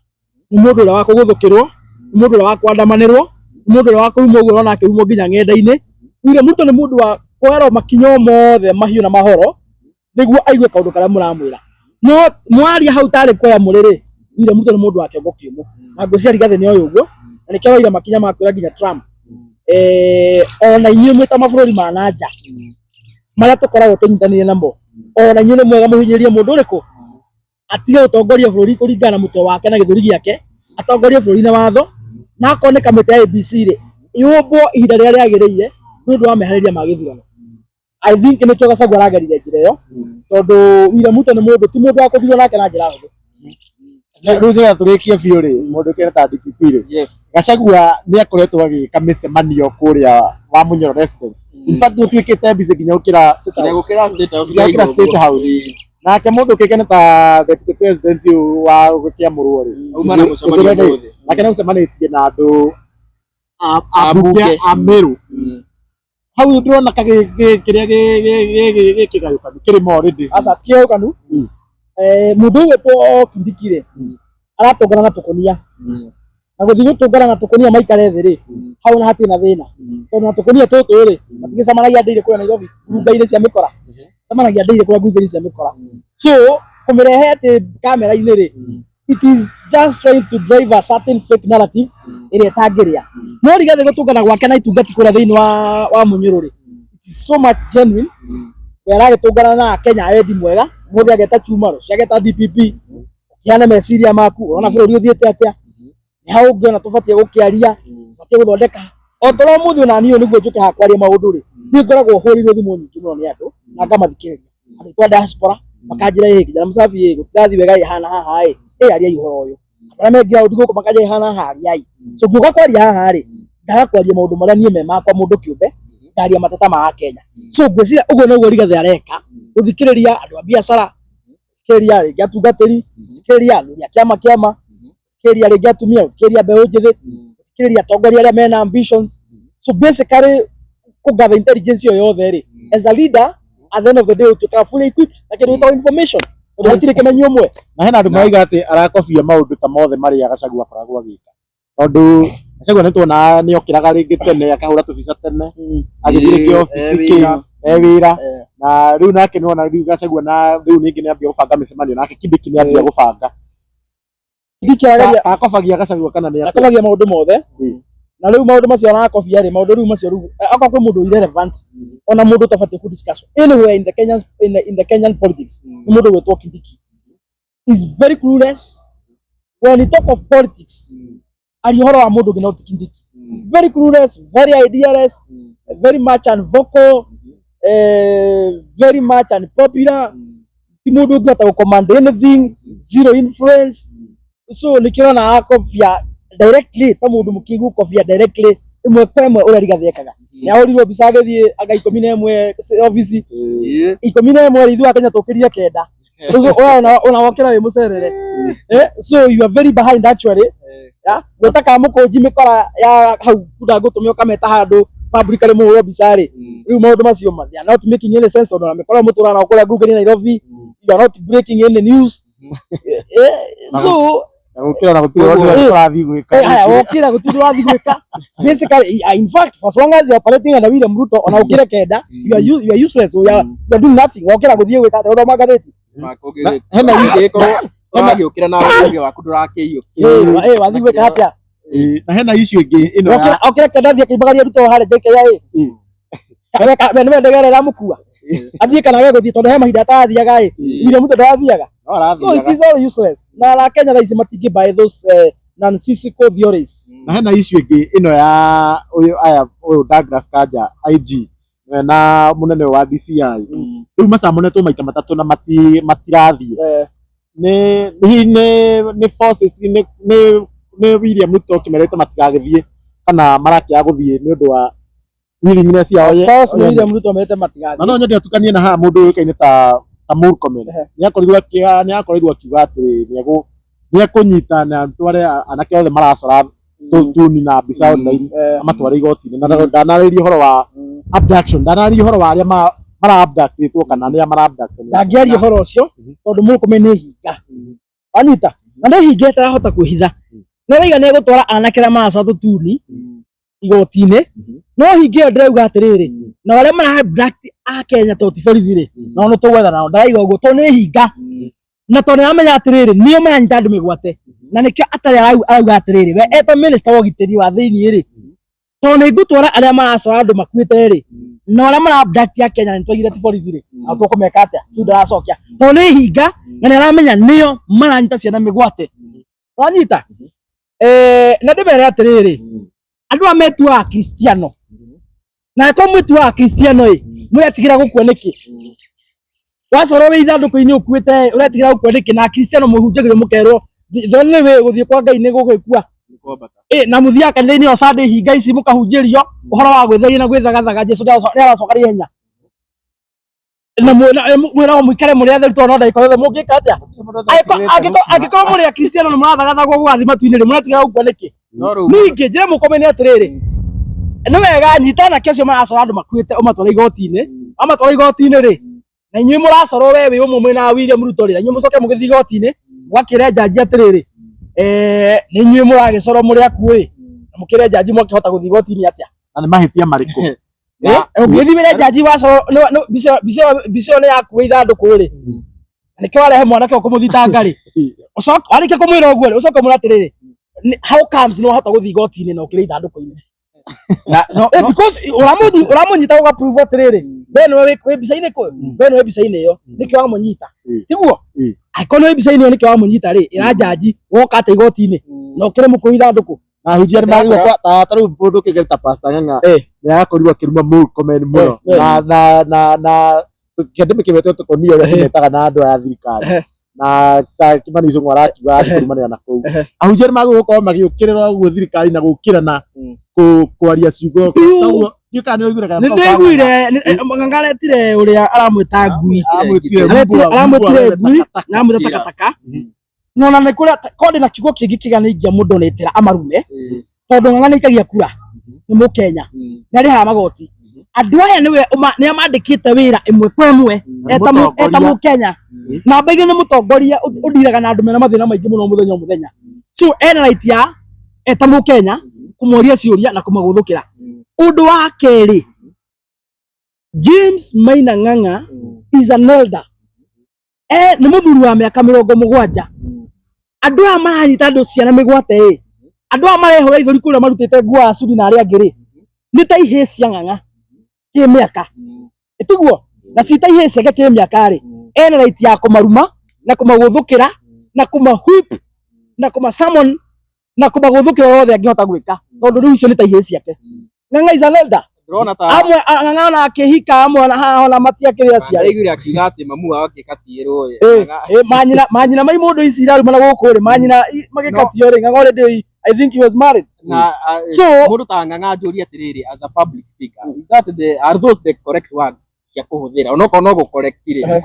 nĩ mũndũ ũrĩa wa kũgũthũkĩrwo, nĩ mũndũ ũrĩa wa kwandamanĩrwo, nĩ mũndũ ũrĩa wa kũrumwo ũguo ũrona akĩrumwo nginya ng'enda-inĩ. William Ruto nĩ mũndũ wa kũherwo makinyo mothe mahiũ na mahoro nĩguo aigue kaũndũ karĩa mũramwĩra. No mwaria hau tarĩ kwoya mũrĩrĩ William Ruto nĩ mũndũ wa kĩongo kĩũmũ na ngũcia Rigathĩ nĩ ũguo na nĩkĩo waira makinya makwĩra nginya Trump ona inyuĩ mwĩ ta mabũrũri ma nanja marĩa tũkoragwo tũnyitanĩire namo ona inyuĩ nĩ mwega mũhinyĩrĩrie mũndũ ũrĩkũ atige gũtongoria bũrũri kũringana na mũtwe wake na gĩthũri gĩake, atongorie bũrũri na watho na akorwo nĩ kamĩtĩ ya IEBC rĩ yũmbwo ihinda rĩrĩa rĩagĩrĩire nĩ ũndũ wa meharĩria ma gĩthurano. I think nĩkĩo Gachagua aragerire njĩra ĩyo tondũ William Ruto nĩ mũndũ ti mũndũ wa kũthirwo nake na njĩra hũthũ. Rĩu nĩgetha tũrĩkie biũ rĩ mũndũ ũkĩrĩ ta DPP rĩ Gachagua nĩ akoretwo agĩka mĩcemanio kũrĩa wa Munyoro residence. In fact ũtuĩkĩte busy nginya gũkĩra State House. Nake mũndũ ũkĩkene ta deputy president wa gũkĩamũrwo rĩ nake nĩ ũcemanĩtie na andũ ambunge a Meru. Hau ndĩrona kĩrĩa gĩkĩgayũkanu kĩrĩmo already. Aca ti kĩgayũkanu mũndũ ũgwĩtwo Kindiki rĩ aratũngana na Tũkũnia na gũthiĩ gũtũngana na Tũkũnia maikare thĩ rĩ hau na hatirĩ na thĩna tondũ na Tũkũnia tũtũ rĩ matigĩcemanagia ndĩirĩ kũrĩa Nairobi ngurunga-inĩ cia mĩkora, cemanagia ndĩirĩ kũrĩa ngurunga-inĩ cia mĩkora. So kũmĩrehe atĩ kamera-inĩ rĩ it is just trying to drive a certain fake narrative ĩrĩa ĩtangĩrĩa. No Rigathĩ gũtũngana gwake na itungati kũrĩa thĩinĩ wa Munyoro rĩ it is so much genuine. We aragĩtũngana na Kenya endi mwega mũthĩ ageta Chuma rũciũ ageta DPP kĩane meciria maku ona bũrũri ũthiĩte atĩa nĩ hau ũngĩona tũbatiĩ gũkĩaria tũbatiĩ gũthondeka o toro mũthĩ ona niĩ nĩguo njũke haha kwaria maũndũ rĩ niĩ ngoragwo hũrĩirwo thimũ nyingĩ mũno nĩ andũ na ngamathikĩrĩria andũ a diaspora makanjĩra ĩ kijana Musafi gũtirathiĩ wega hana haha ariai ũhoro ũyũ Aramengia ũndũ makaja ihana hari ai. So ngiuka kwaria haha rĩ, ndaga kwaria maũndũ marĩa niĩ mema kwa mũndũ kĩũmbe, ndaria mateta ma Kenya. So ngwĩciria ũguo nĩguo Rigathĩ areka, gũthikĩrĩria andũ a biacara, gũthikĩrĩria rĩngĩ atungatĩri, gũthikĩrĩria athuri a kĩama, gũthikĩrĩria rĩngĩ atumia, gũthikĩrĩria mbeũ njĩthĩ, gũthikĩrĩria atongoria arĩa mena ambitions. So basically kũgather intelligence yo yothe rĩ, as a leader at the end of the day ũtuĩkaga fully equipped na kĩndũ gĩtagwo information. Tondũ hatirĩ kĩmenyi ũmwe. Na hena andũ moiga atĩ arakobia maũndũ ta mothe marĩa Gachagua akoragwo agĩka. Tondũ Gachagua nĩtuona nĩokĩraga rĩngĩ tene akahũra tũbica tene, agĩthiĩ kĩobici kĩu wĩra, na rĩu nake nĩwona rĩu Gachagua na rĩu ningĩ nĩambia gũbanga mĩcemanio nake Kindiki nĩambia gũbanga. Kindiki akobagia Gachagua kana nĩ akobagia maũndũ mothe. Na rĩu maũndũ macio arakobia rĩ, maũndũ rĩu macio rĩu akorwo kwĩ mũndũ irrelevant ona mũndũ utabatie ku discuss anywhere in the Kenyan politics. Nĩ mũndũ gwĩtwo Kindiki is very clueless when he talk of politics. Ari horo wa mũndũ ngina Kindiki very clueless, very idealist, very much unvocal, very much unpopular. Ti mũndũ ũngĩhota command anything, zero influence. So nikirona akobia directly ta mũndũ mũkĩgu kobia directly imwe kwa imwe ũrĩa Rigathĩ ekaga. Nĩ ahũrirwo mbica agĩthiĩ aga 11 office 11 ithuĩ Kenya tũkĩrire 9. So ona wokera wĩ mũcerere. So you are very behind actually. Gwĩtaka mũkũnji mĩkora ya hau kuda gũtũmio kameta handũ publicly mũhũrwo mbica rĩ. Rĩu maũndũ macio mathia not making any sense ona mĩkora mũtũrana okũrĩa Google Nairobi. You are not breaking any news. So ukira gũthiĩ gwĩka. Basically, in fact, for as long as you are operating under William Ruto, on ukire 9, you are useless. You are doing nothing. Ukira gũthiĩ gwĩka ũthoma ngathĩti. Hena gĩkoro ukira na ũge waku ndũrakĩiyũkia. Wathiĩ gwĩka atĩa? Na hena issue ĩngĩ ĩno. Ukira kendathi akĩmbagaria Ruto harĩa JKIA. Nĩ ndegere ramũkua. Athiĩ kana gũthiĩ tondũ he mahinda atathiaga William Ruto ndarathiaga. So it is all useless. Na la Kenya thaici matingi by those nonsensical theories. Na hena issue ĩngĩ ĩno ya ũyũ Douglas Kanja IG na mũnene wa DCI. Rĩu macamonetwo maita matatũ na matirathiĩ. Nĩ forces nĩ William Ruto kĩmerete matigagĩthiĩ kana marakĩaga gũthiĩ nĩ ũndũ wa willingness yao. Of course nĩ William Ruto merete matigagĩthiĩ. Na no nyende atukanie na haha mũndũ ũyũkaine ta Murkomen nĩakorirwo akiuga atĩ nĩekũnyita na tware anake othe maracora tuni na mbica online amatware igoti-inĩ na ndanarĩrie ũhoro wa abduction, ndanarĩrie ũhoro wa arĩa mara-abductĩtwo kana arĩa mara-abductwo. Ndangĩaria ũhoro ũcio tondũ Murkomen nĩ hinga anyita na nĩ hinga ĩtarahota kwĩhitha. Nĩraiga nĩegũtwara anake arĩa maracora tũtuni igoti-inĩ no hinga ĩyo ndĩrauga atĩrĩrĩ na arĩa mara-abduct a Kenya tondũ ti borithi rĩ no nĩ tũgwetha nao ndaraiga ũguo tondũ nĩ hinga na tondũ nĩamenya atĩrĩrĩ nĩo maranyita andũ mĩgwate na nĩkĩo atarĩ arauga atĩrĩrĩ we eta minister wa ũgitĩri wa thĩinĩ rĩ tondũ nĩngũtwara arĩa maracora andũ makuĩte rĩ na arĩa mara-abduct a Kenya nĩtwaigire ti borithi rĩ na tũkũmeka atĩa tu ndaracokia tondũ nĩ hinga na nĩaramenya nĩo maranyita ciana mĩgwate wanyita na ndĩmere atĩrĩrĩ andũ a metuaga Kristiano na ko mwetuaga Kristiano mwetigira gũkua nĩkĩ wacorwo wĩ ithandũkũ-inĩ ũkuĩte ũretigira gũkua nĩkĩ na Kristiano mũhunjagĩrio mũkerwo thoni wĩ gũthiĩ kwa Ngai nĩ gũgĩkua na mũthiaga kanitha-inĩ o Sunday hinga ici mũkahunjĩrio ũhoro wa gwĩtheria na gwĩthagathaga Jesũ nĩaracoka ihenya na mwĩragwo mũikare mũrĩ atheru tondũ no ndagĩka yothe mũngĩka atĩa angĩkorwo mũrĩ a Kristiano nĩ mũrathagathagwo gũgathiĩ matu-inĩ rĩ mũretigira gũkua nĩkĩ ningĩ njĩre Murkomen atĩrĩrĩ nĩ wega nyita anake acio maracora andũ makuĩte ũmatwara igoti-inĩ amatwara igoti-inĩ rĩ na inyuĩ mũracorwo we wĩ ũmwe mwĩna William Ruto rĩ na inyuĩ mũcoke mũgĩthiĩ igoti-inĩ mũgakĩre njanji atĩrĩrĩ nĩ inyuĩ mũragĩcorwo mũrĩ akuĩ na mũkĩre njanji mwakĩhota gũthiĩ igoti-inĩ atĩa na nĩ mahĩtia marĩkũ ũngĩthiĩ wĩre njanji wacorwo mbica ĩyo nĩ yakuĩ ithandũkũ rĩ nĩkĩo warehe mwanake ũkũmũthitanga rĩ warĩkia kũmwĩra ũguo rĩ ũcoke mũrĩ atĩrĩrĩ how comes nĩ wahota gũthiĩ igoti-inĩ na ũkĩrĩ ithandũkũ-inĩ because uramunyita uga prove atĩrĩrĩ we nĩwe wĩ mbica-inĩ kũ we nĩwe mbica-inĩ ĩyo nĩkĩo wamũnyita tiguo angĩkorwo nĩ mbica-inĩ ĩyo nĩkĩo wamũnyita rĩ ĩra njanji woka atĩ igoti-inĩ na ũkĩrĩ mũkũi ithandũkũ na hunjia nĩ magĩrĩirwo ta rĩu mũndũ ũkĩgera ta Pastor Ng'ang'a nĩarakorirwo akĩruma Murkomen mũno na kĩandĩmĩ kĩmetwo tũkonia ũrĩa kĩmetaga na andũ aya thirikari na ta Kimani Ichung'wa arakiuga kurumanira na kuu ahunjia magũgũkorwo magĩũkĩrĩra ũguo thirikari na gũkĩrana kwaria ciugo koguo nĩndaiguire Ng'ang'a aretire ũrĩa aramwĩta ngui aramwĩtire ngui na amwĩta takataka nona nĩ kũrĩa korĩ na kiugo kĩngĩ kĩganĩikia mũndũ nĩtĩra amarume tondũ Ng'ang'a nĩaikagia kura nĩ Mũkenya nĩ arĩhaga magoti andũ aya nĩ amandĩkĩte wĩra ĩmwe kwa ĩmwe eta Mũkenya na mbaigĩ nĩ mũtongoria ũndiraga na andũ mena mathĩna maingĩ mũno mũthenya o mũthenya so ena right ya eta Mũkenya kũmoria ciũria na kũmagũthũkĩra. Ũndũ wa kerĩ, James Maina Ng'ang'a is an elder. Nĩ mũthuri wa mĩaka 70. Andũ aya maranyita andũ ciana mĩgwate andũ aya marehũra ithũri kũrĩa marutĩte nguo ya Sudi na arĩa angĩ nĩ ta ihĩ cia Ng'ang'a kĩmĩaka ĩtiguo na cita ihĩ ciake kĩmĩaka ena right ya kũmaruma na kũmagũthũkĩra na kũmahwip na kũmasamon na kũmagũthũkĩra yothe angĩhota gwĩka tondũ rĩu icio nĩ ta ihĩ ciake. Ng'ang'a is an elder. Amwe Ng'ang'a ona akĩhika amwe na haha ona matiakĩrĩa ciarĩ. Ndaigire akiuga atĩ mamu wao akĩkatierwo manyina mai mũndũ ici iraruma na gũkũ rĩ manyina magĩkatio rĩ Ng'ang'a already I think he was married. So mũndũ ta Ng'ang'a njũria atĩrĩrĩ as a public figure are those the correct words cia kũhũthĩra onokorwo no gũcorrectire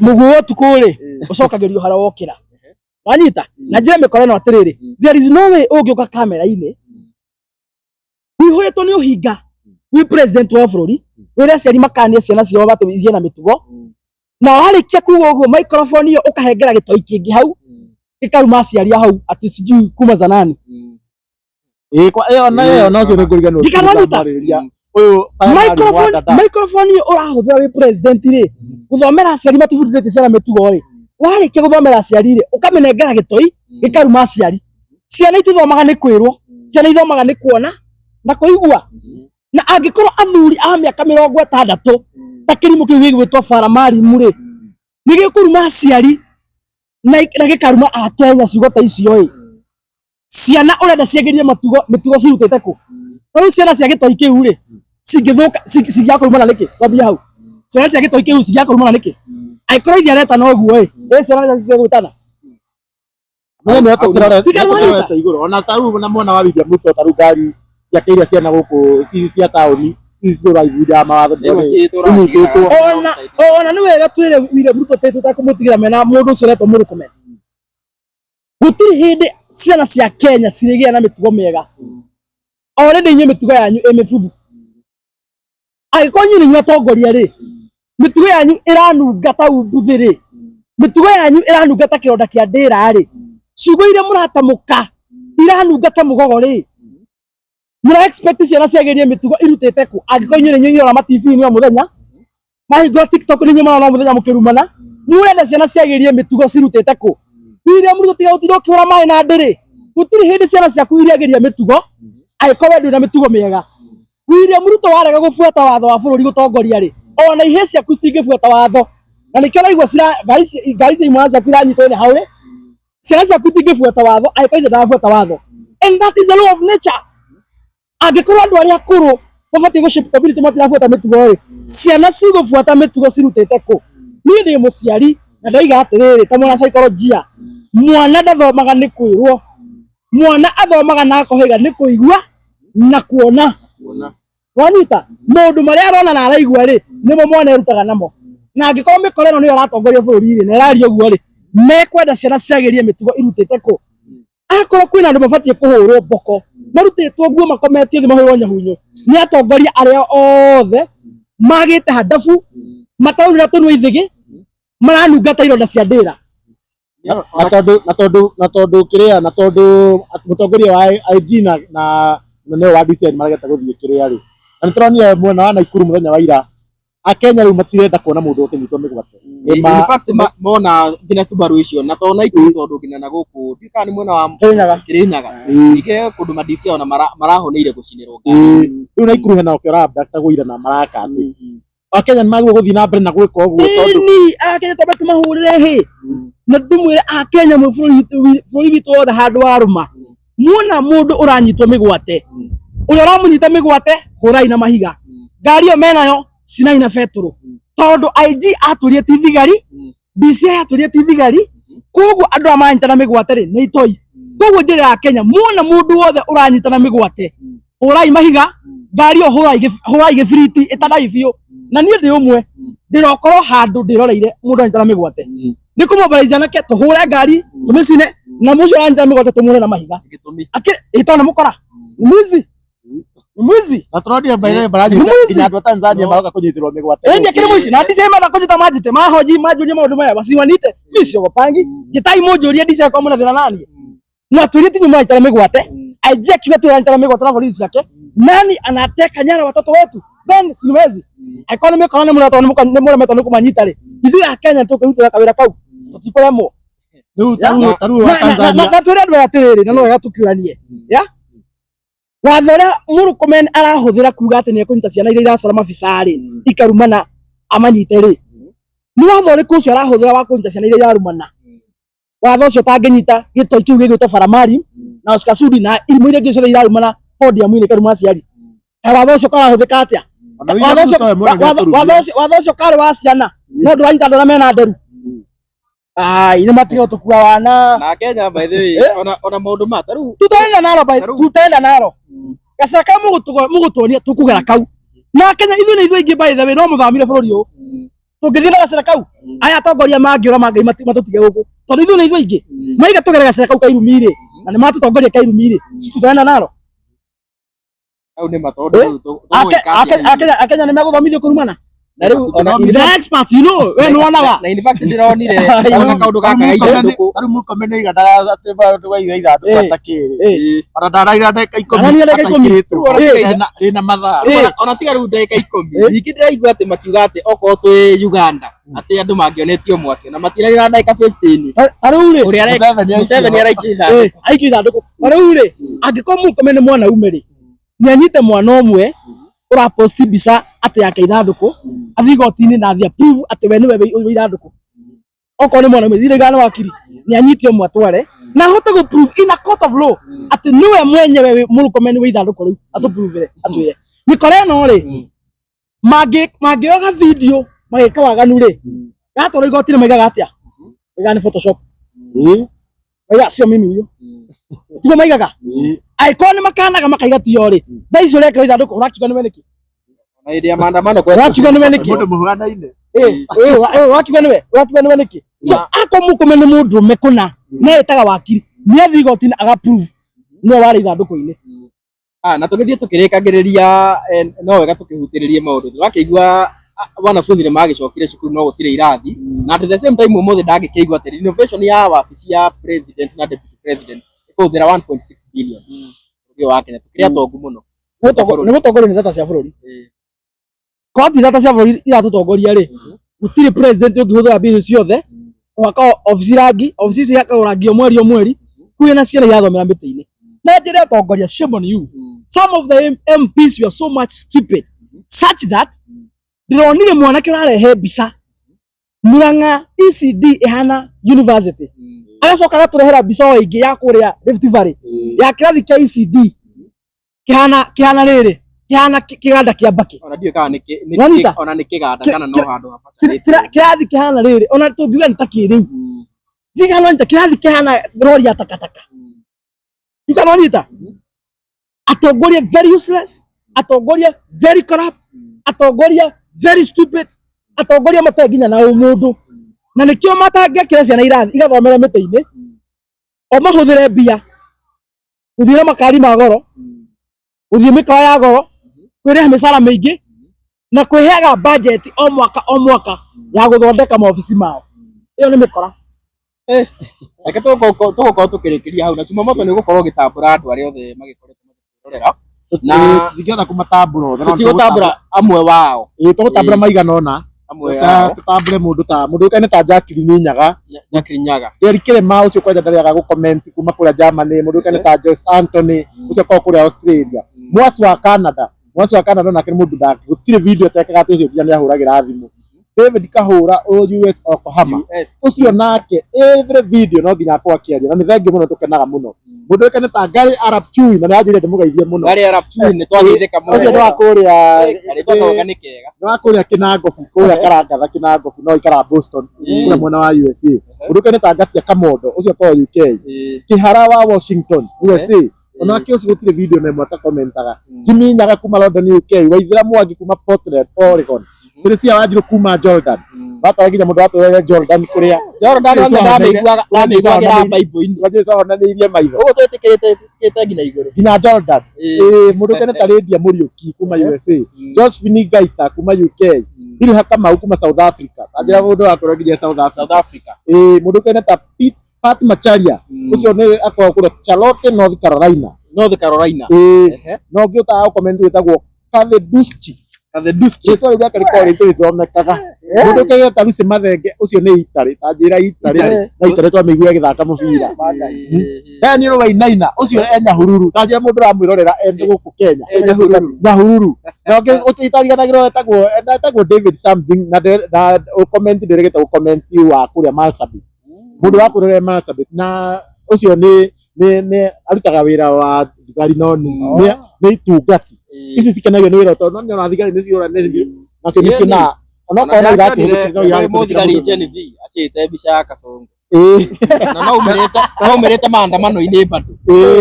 mũguo ũtukũ rĩ ũcokagĩrio harĩa wokĩra wanyita na njĩra mĩkora ĩno atĩrĩrĩ there is no way ũngĩũka kamera-inĩ wĩhũrĩtwo nĩ ũhinga wĩ president wa bũrũri wĩre aciari makanie ciana ciao batĩithie na mĩtugo na warĩkia kuuga ũguo microphone ĩyo ũkahengera gĩtoi kĩngĩ hau gĩkaruma aciari hau atĩ sijui kuma zanani ĩyo na ũcio nĩ ngũriganĩrwo microphone ĩyo ũrahũthĩra wĩ president rĩ gũthomera aciari matibundithĩtie ciana mĩtugo rĩ warĩkia gũthomera aciari rĩ ũkamĩnengera gĩtoi gĩkaruma aciari. Ciana itithomaga nĩ kwĩrwo ciana ithomaga nĩ kuona na kũigua na angĩkorwo athuri a mĩaka 60 ta kĩrimũ kĩu gĩgwĩtwo Faramarimu rĩ nĩ gĩkũruma aciari na gĩkaruma a Kenya ciugo ta icio ciana ũrenda ciagĩrie mĩtugo cirutĩte kũ tondũ ciana cia gĩtoi kĩu rĩ cingĩthũka cingĩakũrumana nĩkĩ kwambia hau ciana cia gĩtoi kĩu cingĩakũrumana nĩkĩ aikoro ithiĩ areta no guo ciana cia gwĩtana igũrũ ona ta rĩu na mwana wa William Ruto ta rĩu ngari ciake iria ciana gũkũ cia taũni citũraithia mawatho ona nĩ wega twĩre William Ruto tũtakũmũtigĩra mena mũndũ ũcio ũretwo Mũrkomen gũtirĩ hĩndĩ ciana cia Kenya cirĩgĩa na mĩtugo mĩega already inyuĩ mĩtugo yanyu mĩbuthu angĩkorwo inyuĩ nĩ atongoria rĩ mĩtugo yanyu ĩranunga ta umbuthĩ rĩ mĩtugo yanyu ĩranunga ta kĩronda kĩa ndĩra rĩ ciugo iria mũratamũka iranunga ta mũgogo rĩ mũra expect ciana ciagĩrie mĩtugo irutĩte kũ angĩkorwo inyuĩ nĩ inyuĩ ona TV-inĩ o mũthenya mahingũra TikTok nĩ inyuĩ marona mũthenya mũkĩrumana mũrenda ciana ciagĩrie mĩtugo cirutĩte kũ William Ruto tiga gũtinda ũkĩhũra maĩ na ndĩrĩ gũtirĩ hĩndĩ ciana ciaku iriagĩria mĩtugo angĩkorwo ndũrĩ na mĩtugo mĩega. William Ruto warega gũbuata watho wa bũrũri gũtongoria rĩ ona ihĩ ciaku citingĩbuata watho na nĩkĩo naigua ngari cia imwe ciaku iranyitwo nĩ hau rĩ ciana ciaku itingĩbuata watho angĩkorwo ndarabuata watho and that is the law of nature. Angĩkorwo andũ arĩa akũrũ mabatiĩ gũshape community matirabuata mĩtugo rĩ ciana cigũbuata mĩtugo cirutĩte kũ. Niĩ ndĩ mũciari na ndaiga atĩrĩrĩ ta mwana psychologia mwana ndathomaga nĩ kwĩrwo mwana athomaga na akahĩga nĩ kũigua na kuona wanyita maũndũ marĩa arona na araigua rĩ nĩmo mwana erutaga namo na angĩkorwo mĩkora ĩno nĩyo aratongoria bũrũri rĩ na ĩraria ũguo rĩ mekwenda ciana ciagĩrie mĩtugo irutĩte kũ. Akorwo kwĩna andũ mabatiĩ kũhũrwo mboko marutĩtwo nguo makometio thĩ mahũrwo nyahunyo nĩ atongoria arĩa othe magĩte handabu mataurĩra tũnua ithĩgĩ maranunga ta ironda cia ndĩra na tondũ mũtongoria wa IG na nĩwe wa DCI marageta gũthiĩ kĩrĩa rĩ na nĩtũronire mwena wa Naikuru mũthenya wa ira Akenya rĩu matirenda kuona mũndũ ũkĩnyitwo mĩgwate. In fact mona nginya Subaru icio na to Naikuru tondũ nginya na gũkũ ndika nĩ mwena wa Kirinyaga ike kũndũ madisi ona marahoneire gũcinĩrwo rĩu Naikuru hena okĩra abduct gũira na maraka atĩ Akenya nĩmagĩrĩirwo gũthiĩ na mbere na gwĩka ũguo tondũ Akenya tobe tumahũrĩre hĩ na tumwĩre Akenya bũrũri witũ wothe handũ warũma muona mũndũ ũranyitwo mĩgwate ũrĩa ũramũnyita mĩgwate hũrai na mahiga ngari ĩyo menayo cinai na betũrũ tondũ IG atũrie ti thigari DCI yaturia ti thigari koguo andu amanyitana migwate ri ni itoi koguo njira ya Kenya muona mundu wothe uranyitana migwate hurai mahiga ngari o hurai gibiriti itadai biu na nie ndi umwe ndirokorwo handu ndiroreire mundu anyitana migwate ni kumobilize nake tuhure ngari tumicine na mucio uranyitana migwate tumure na mahiga itona mukora mwizi na turodia baile baraji ina andu Tanzania maroka kunyitirwo migwate ndia kire mwizi na ndisema na kujita majite mahoji majuria maundu maya basiwanite misio gopangi jitai mojuria ndise kwa muna thina nani no turiti nyuma itara migwate aje kiwa tu itara migwate na polisi yake nani anateka nyara watoto wetu then sinwezi economy kana muna tonu ni mura metonu kumanyita ri ithu ya Kenya tukurutira kawira kau tutikoramo riu taru wa Tanzania na turi andu atiriri na no wega tukiuranie ya wathora Murkomen arahuthira kuga ati ni ekunyita ciana iria iracora mabicari ikarumana amanyite ri ni wathore kucio arahuthira wa kunyita ciana iria irarumana watho cio tanginyita gitoi kiu gigitwo Faramari na Oscar Sudi na irimu iria ngicio irarumana podium ile karuma ciari watho cio karahuthika atia watho cio kari wa ciana no ndu wanyita andu mena nderu ni matigo tukua wana na Kenya by the way ona maundu mataru tutaenda naro gasaka mugutonia tukugera kau na Kenya ithu ni ithu ingi by the way no muthamire bururi u tungithina gasaka kau aya atongoria mangiura mangai matutige guku tondu ithu ni ithu ingi maiga tugere gasaka kau kairumire na ni matutongoria kairumire tutaenda naro au ni matondu Akenya ni maguthomithio kurumana na riu ona the expert you know we no wanaga na in fact ndironire ona kaundu gaka gaithe nduku taru Murkomen ni gada ate ba ndu waiga ithandu atakiri ona ndaraira ndeka 10 ina mathaa ona tiga riu ndeka 10 niki ndiraigua ati makiuga ati oko twi Uganda ati andu mangionetio mwake na matiraira ndeka 15 taru ri uri areka 7 araiki ithandu taru ri angiko Murkomen mwana umeri ni anyite mwana omwe ura posti bisa ati yake ithanduku athigotini na thia prove ati we niwe wi ithanduku oko ni mwana mwizire gana wakiri ni anyitio mwatware na hote go prove in a court of law ati niwe mwenyewe Murkomen wi ithanduku riu atu prove atwire mikore no ri magioga video mageka waganu ri gatoro igotini maigaga atia igani photoshop ya sio mimi huyo tigo maigaga icon makanaga makaigati ri thaicio reka ithanduku urakiuga ni weniki na idea maandamano kwa urakiuga ni weniki mundu muhanaine urakiuga ni weniki so ako Murkomen ni mundu mekuna na etaga wakiri ni athigotini aga prove no wari ithanduku ine na tugithie tukirikagiriria no wega tukihutiririe maundu turakeigua wanafunzi ni magicokire cukuru no gutire irathi na at the same time umuthi ndangikeigua ati renovation ya wabici ya president na deputy president ikuthira 1.6 billion ugi wa Kenya tukiria tongu muno ni gutongoria ni data cia bururi koti data cia bururi iratutongoria ri gutire president ungihuthira mbica ciothe mwaka ofisi rangi ofisi yaka urangi mweri kwina ciana irathomera miti-ini na njira atongoria shame on you some of the MPs were so much stupid such that ndironire mwanake urarehe mbica Murang'a ECD ihana university agacoka gaturehera mbica o ingi ya kuria Rift Valley ya kirathi kia ECD kihana riri kihana kiganda kia Mbaki ona ndio kana ona ni kiganda kana no handu hapa kirathi kihana riri ona tungiuga ni takiriu jigana nta kirathi kihana rori ya takataka yukanonyita atongoria very useless atongoria very corrupt atongoria very stupid atongoria matenginya na umundu na nikio matangekira ciana irathi igathomera miti-ini o mahuthire mbia uthire makari ma goro uthie mikawa ya goro kwiriha misara mingi na kwiheaga budget o mwaka ya guthondeka maofici mao iyo ni mikora eke tugukorwo tukirikiria hau na Chumamoto ni gukorwo gitambura andu aria othe magikoretwo magirorera na thigiotha kumatambura othe tutigutambura amwe wao tugutambura maigana ona amwe wao tutambure mundu kaine ta Jacqueline Nyaga Jerry Kirema ucio kwanja ndariaga gucomment kuma kuria Germany mundu kaine ta Joyce Anthony ucio kwa kuria Australia Mwasi wa Canada nake mundu gutire video tekaga ati ucio nginya ni ahuragira thimu David Kahura US Oklahoma ucio nake every video no nginya akwa kiaria na nithengi muno tukenaga muno mundu wekane ta Gary Arap Chui na nĩanjire ndĩmũgeithie muno Gary Arap Chui nĩ twageithĩka muno ucio no akuria nĩ kega no akuria Kinangofu kuria Karangatha Kinangofu no ikara Boston kuria mwena wa USA mundu wekane ta Ngatia Kamondo ucio kwa UK Kihara wa Washington USA onake ucio gutire video na mwata commentaga Kiminyaga kuma London UK Waithira Mwangi kuma Portland Oregon Kirisia Wanjiru kuma Jordan bata nginya mundu atwere Jordan kuria Jordan onge ndameiguaga Bible-ini wajeconanĩirie maitho uguo twĩtĩkĩrĩte nginya igũrũ nginya Jordan mundu kene ta Lydia Muriuki kuma USA Josephine Gaita kuma UK Bill Hakamau kuma South Africa tajira mundu akorwo nginya South Africa mundu kene ta Pat Macharia ucio nĩ akorwo kũrĩa Charlotte North Carolina no ngiũtaga comment wĩtagwo Katheduschi Cĩtwa rĩu rĩake rĩkoragwo rĩthomekaga mũndũ kene ta Lucy Mathenge ucio nĩ Itari tanjĩra Itari na Itari twamĩigua gĩthaka mũbira Daniel Wainaina ucio Nyahururu tanjĩra mũndũ ũramwĩrorera ende gũkũ Kenya Nyahururu na ũtĩtariganagĩrwo etagwo David something na comment ndĩrĩgĩte comment wa kũrĩa Marsabit mundu wa kũrĩa Marsabit na ucio nĩ arutaga wĩra wa thigari no nĩ itungati ici cikenagio nĩ wĩra tondũ no nyona thigari nĩ ciũra nacio nĩcio na onokorwo irathiĩ mũthigari Gen Z acĩte mbica ya Kasongo na no ũmĩrĩte maandamano-inĩ bado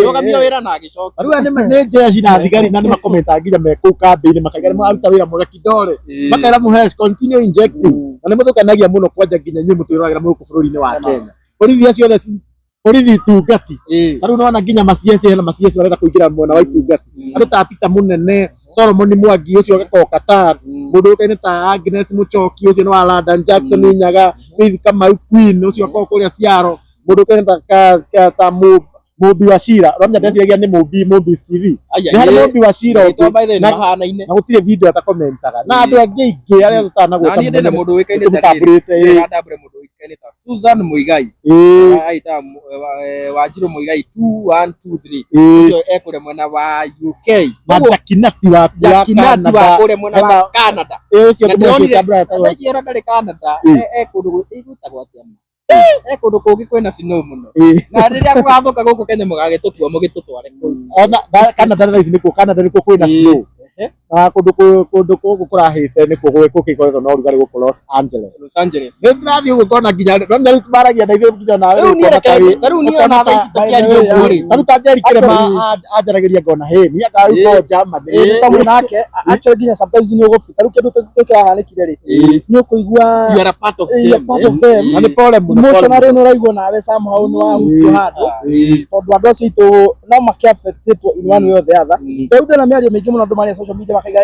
rũgamio wĩra na agĩcoka rĩu nĩ jeshi na thigari na nĩ makomentaga nginya me kũu kambĩ-inĩ makaiga nĩ maruta wĩra mwega kidole makaĩra mũhes continue injecting na nĩ mũthũkanagia mũno kwanja nginya inyuĩ mũtwĩroragĩra mũgũkũ bũrũri-inĩ wa Kenya borithi acio othe borithi itungati tarĩu nĩwona nginya macieci hena macieci marenda kũingĩra mwena wa itungati andũ ta Peter Mũnene Solomon Mwangi ucio gĩkoragwo Qatar mũndũ ũkaine ta Agnes Mũchoki ucio nĩ wa London Jackson Nyaga Faith Kamau Queen ucio akoragwo kũrĩa Ciaro mũndũ ũkaine ta Mũmbi wa Cira ũramenya ndeciragia nĩ Mũmbi TV nĩ harĩ Mũmbi wa Cira na gũtirĩ video atakomentaga na andũ angĩ aingĩ arĩa tũtanagwĩta mũndũ ũĩkaine ta Susan Muigai aita Wanjiru Muigai 2123 ucio ekũrĩa mwena wa UK na Jakinati wa kũrĩa mwena wa Canada ucio tũmwĩtĩte brother ũcio ndarĩ Canada ekũndũ igũtagwo atĩa ekũndũ kũngĩ kwĩna snow mũno na rĩrĩa gũgathũka gũkũ Kenya mũgagĩtũkua mũgĩtũtware kũu Canada thaa ici nĩkuo kwĩna snow na kũndũ kũgũ kũrahĩte nĩkuo gũgĩkoretwo na ũrugarĩ gũkũ Los Angeles nĩndĩrathiĩ ũguo ngona nginya nomenya rĩu tũmaragia na ithuĩ nginya nawe rĩu niĩ ona thaa ici tũkĩaria ũguo rĩ tarĩu ta Njeri Kĩrema anjaragĩria ngona niĩ akagĩkorwo Germany tondũ nake actually nginya sometimes nĩ ũgũbita rĩu kĩndũ kĩrahanĩkire rĩ nĩ ũkũigua you are a part of them na nĩ pole mũno emotionally nĩ ũraigua nawe somehow nĩ wahutio handũ tondũ andũ acio itũ no makĩ-affectĩtwo in one way or the other rĩu ndĩna mĩario mĩingĩ mũno andũ marĩa social media makaiga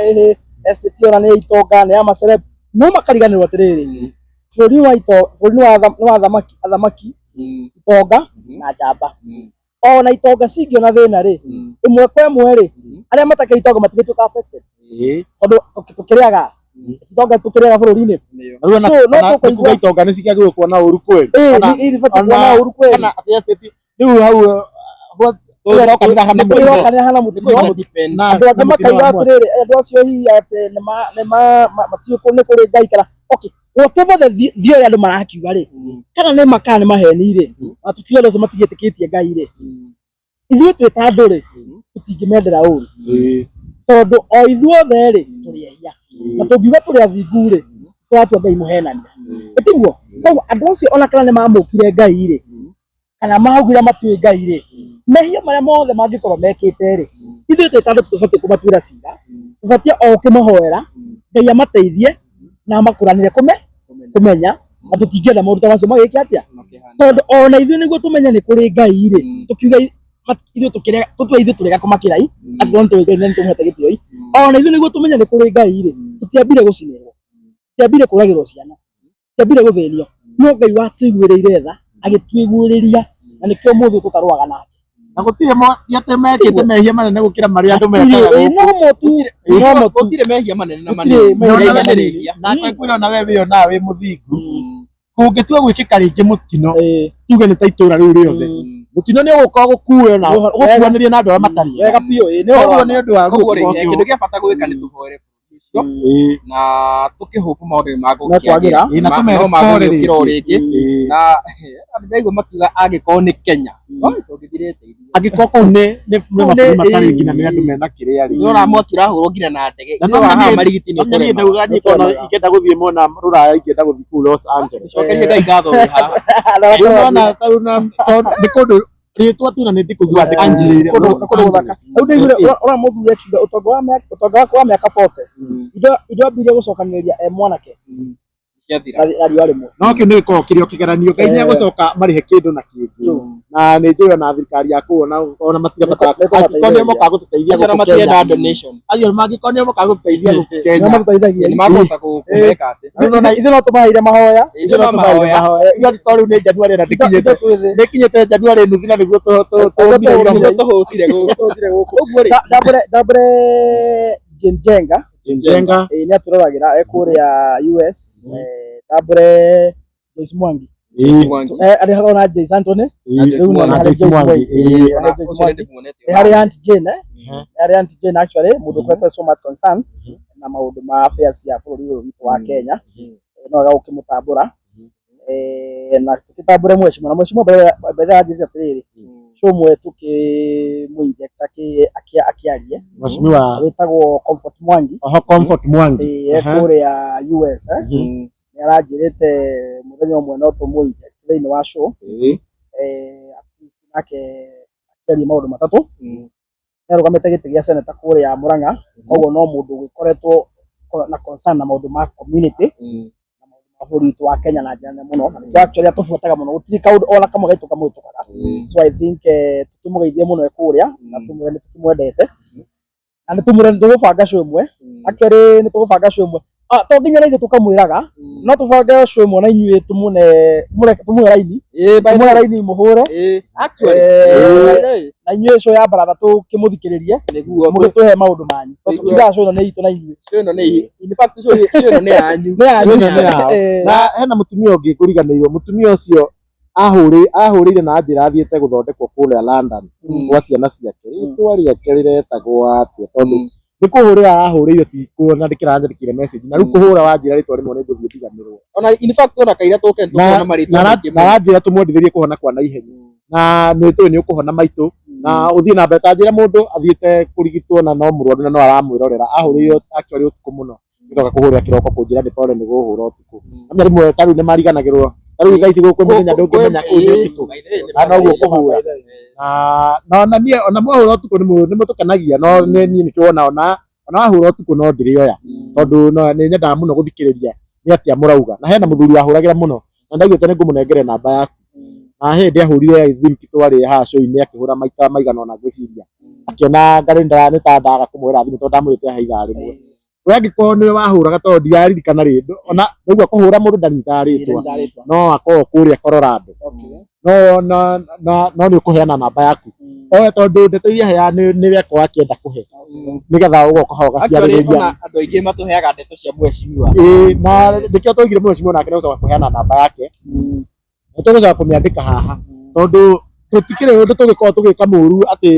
estate ona nĩ itonga nĩ ya maceleb no makariganĩrwo atĩrĩrĩ bũrũri wa athamaki itonga na njamba ona itonga cingĩona thĩna rĩ ĩmwe kwa ĩmwe rĩ arĩa matakĩrĩ itonga matigĩtuĩka affected tondũ tũkĩrĩaga itonga tũkĩrĩaga bũrũri-inĩ so no tũkũigua itonga nĩ cikagĩrĩirwo kuona ũru kweli ibatiĩ kuona ũru kweli kana rĩu hau nĩkwĩrokanĩra hana mũtino andũ angĩ makaiga atĩrĩrĩ andũ acio hihi atĩ nĩ kũrĩ Ngai kana okay whatever the theory andũ marakiuga rĩ kana nĩ makaa nĩ maheni rĩ na tukiuga ũcio matigĩtĩkĩtie Ngai rĩ ithuĩ twĩ ta andũ rĩ tũtingĩmendera ũru tondũ o ithuothe rĩ tũrĩ ehia na tũngiuga tũrĩ athingu rĩ tũratua Ngai mũhenania ĩtiguo koguo andũ acio ona kana nĩ mamũkire Ngai rĩ kana maugire matiũĩ Ngai rĩ mehia marĩa mothe mangĩkorwo mekĩte rĩ ithuĩ twĩ ta andũ tũbatiĩ kũmatuĩra cira tũbatiĩ o ũkĩmahoera Ngai amateithie na amakũranĩre kũmenya na tũtingĩenda maũndũ ta macio magĩke atĩa tondũ ona ithuĩ nĩguo tũmenye nĩ kũrĩ Ngai rĩ tũkiuga ithuĩ tũrega kũmakĩra atĩ tondũ tũĩ Ngai nĩ tũmũhete gĩtĩo ona ithuĩ nĩguo tũmenye nĩ kũrĩ Ngai rĩ tũtiambire gũcinĩrwo tũtiambire kũragĩrwo ciana tũtiambire gũthĩnio no Ngai watũiguĩrĩire tha agĩtũiguĩrĩria na nĩkĩo mũthĩ tũtarũaga nake na gũtirĩ mekĩte mehia manene gũkĩra marĩa andũ mekaga no gũtirĩ mehia manene na manene na kwĩrwo na we wĩona wĩ mũthingu kũngĩtua gwĩkĩka rĩngĩ mũtino tuge nĩ ta itũra rĩu rĩothe mũtino nĩ ũgũkorwo gũkuo na ũgũkuanĩria na andũ arĩa matarĩ wega biũ nĩ ũndũ wa kĩndũ gĩa bata gwĩka nĩ tũhoere macio na tukihuku maundu magukiagira na tumerekore ringi na ndaigua makiuga angikorwo ni Kenya tungithirite angĩkorwo kũu nĩ mabũrũri matarĩ nginya nĩ andũ mena kĩrĩa rĩ nĩũrona mwaki ũrahũrwo nginya na ndege haha marigiti nĩ ũkũrema ndauga ingĩenda gũthiĩ mwena Rũraya ingĩenda gũthiĩ kũu Los Angeles cokerie Ngai ngatho wĩ haha ũrona nĩ kũndũ rĩtwa tu na nĩ ndĩkũigua kũndũ gũthaka rĩu ndaiguire ũrona mũthuri akiuga ũtonga wa mĩaka 40 indo ambirie gũcokanĩrĩria mwanake na riũa rĩmwe no kĩu nĩ gĩkoragwo kĩrĩ o kĩgeranio Ngai nĩ agũcoka marĩhe kĩndũ na kĩngĩ na nĩ njũĩ ona thirikari ya kũu ona matirabatara angĩkorwo nĩo mokaga gũtũteithia acio mangĩkorwo nĩo mokaga gũtũteithia gũkũ Kenya nĩ makahota kũmeka atĩ ithuĩ no tũmaheire mahoya angĩkorwo rĩu nĩ Januari na ndĩkinyĩte Januari nuthu na nĩguo tũhũtire gũkũ ũguo rĩ ndambũre Jenga nĩ atũroragĩra kũrĩa US ndambũre Joyce Mwangi arĩ hau na Joyce Anthony rĩu na Joyce Mwangi harĩ Aunt Jane actually mũndũ ũkoretwo so much concern na maũndũ ma affairs ya bũrũri ũyũ witũ wa Kenya no ga ũkĩmũtambũra na tũkĩtambũre mheshimiwa mbere ajĩte atĩrĩrĩ comwe tukimũinjecta akiarie mheshimiwa wĩtagwo Comfort Mwangi kũrĩa US nĩ aranjĩrĩte mũthenya ũmwe no tũmũinject thĩinĩ wa show nake akiaria maũndũ matatũ nĩ arũgamĩte gĩtĩ gĩa seneta kũrĩa Mũrang'a koguo no mũndũ ũgĩkoretwo na concern na maũndũ ma community bũrũri witũ wa Kenya na njĩra mũno na actually atubuataga mũno gũtirĩ kaũndũ ona kamwe gaitũ kamũhĩtũkaga so I think tukĩmũgeithie mũno kũrĩa na tumũre nĩ tũmwendete na nĩ tumũre nĩ tũgũbanga show ĩmwe actually nĩ tũgũbanga show ĩmwe to nginya rĩngĩ tũkamwĩraga no tũbange show ĩmwe na inyuĩ tũmũhe raini mũhũre actually na inyuĩ show ya baratha tũkĩmũthikĩrĩrie mũgĩtũhe maũndũ manyu tũkiuga show ĩno nĩ itũ na inyuĩ show ĩno nĩ in fact show ĩno nĩ yanyu na hena mũtumia ũngĩ kũriganĩirwo mũtumia ũcio ahũrĩire na njĩra athiĩte gũthondekwo kũrĩa London gwa ciana ciake rĩtwa rĩake rĩretagwo atĩa tondũ nĩ kũhũrĩra arahũrĩire ti kuona ndĩkĩranyandĩkĩre message na rĩu kũhũra wanjĩra rĩtwa rĩmwe nĩ ngũthiĩ ndiganĩrwo ona in fact ona kaira tũke tũkona marĩtwa na wanjĩra tũmwendithĩrie kũhona kwa naihenya na nĩ tũĩ nĩ ũkũhona maitũ na ũthiĩ na mbere ta njĩra mũndũ athiĩte kũrigitwo na no mũrwaru na no aramwĩrorera ahũrĩirwo actually ũtukũ mũno gĩcoka kũhũrĩra kĩroko kũnjĩra nĩ pole nĩ gũhũra ũtukũ na rĩmwe tarĩu nĩ mariganagĩrwo tarĩu thaici gũkũ mũthenya ndũngĩmenya kũu nĩ ũtukũ na noguo kũhũra na niĩ ona mwahũra ũtukũ nĩ mũtũkenagia no niĩ nĩkĩwona ona wahũra ũtukũ no ndĩrĩoya tondũ nĩ nyendaga mũno gũthikĩrĩria nĩ atĩa mũrauga na hena mũthuri wahũragĩra mũno na ndaiguĩte nĩ ngũmũnengere namba yaku na hĩndĩ ahũrire I think twarĩ haha show-inĩ akĩhũra maita maigana ona ngwĩciria akĩona ngarĩ nĩ ta ndaga kũmwĩra thimũ tondũ ndamwĩrĩte ha ithaa rĩmwe we angĩkorwo nĩwe wahũraga tondũ ndiraririkana rĩndũ ona nĩguo kũhũra mũndũ ndaritaga rĩtwa no akorwo kũrĩa Colorado no nĩ ũkũheana namba yaku oe tondũ ndeto iria heaga nĩ wekwo akĩenda kũhe nĩgetha ũgoka hau gaciarĩrĩria andũ aingĩ matũheaga ndeto cia mheshimiwa na nĩkĩo twaugire mheshimiwa nake nĩgũcoka kũheana namba yake nĩ tũgũcoka kũmĩandĩka haha tondũ tũtikĩrĩ ũndũ tũgĩkorwo tũgĩka mũru atĩ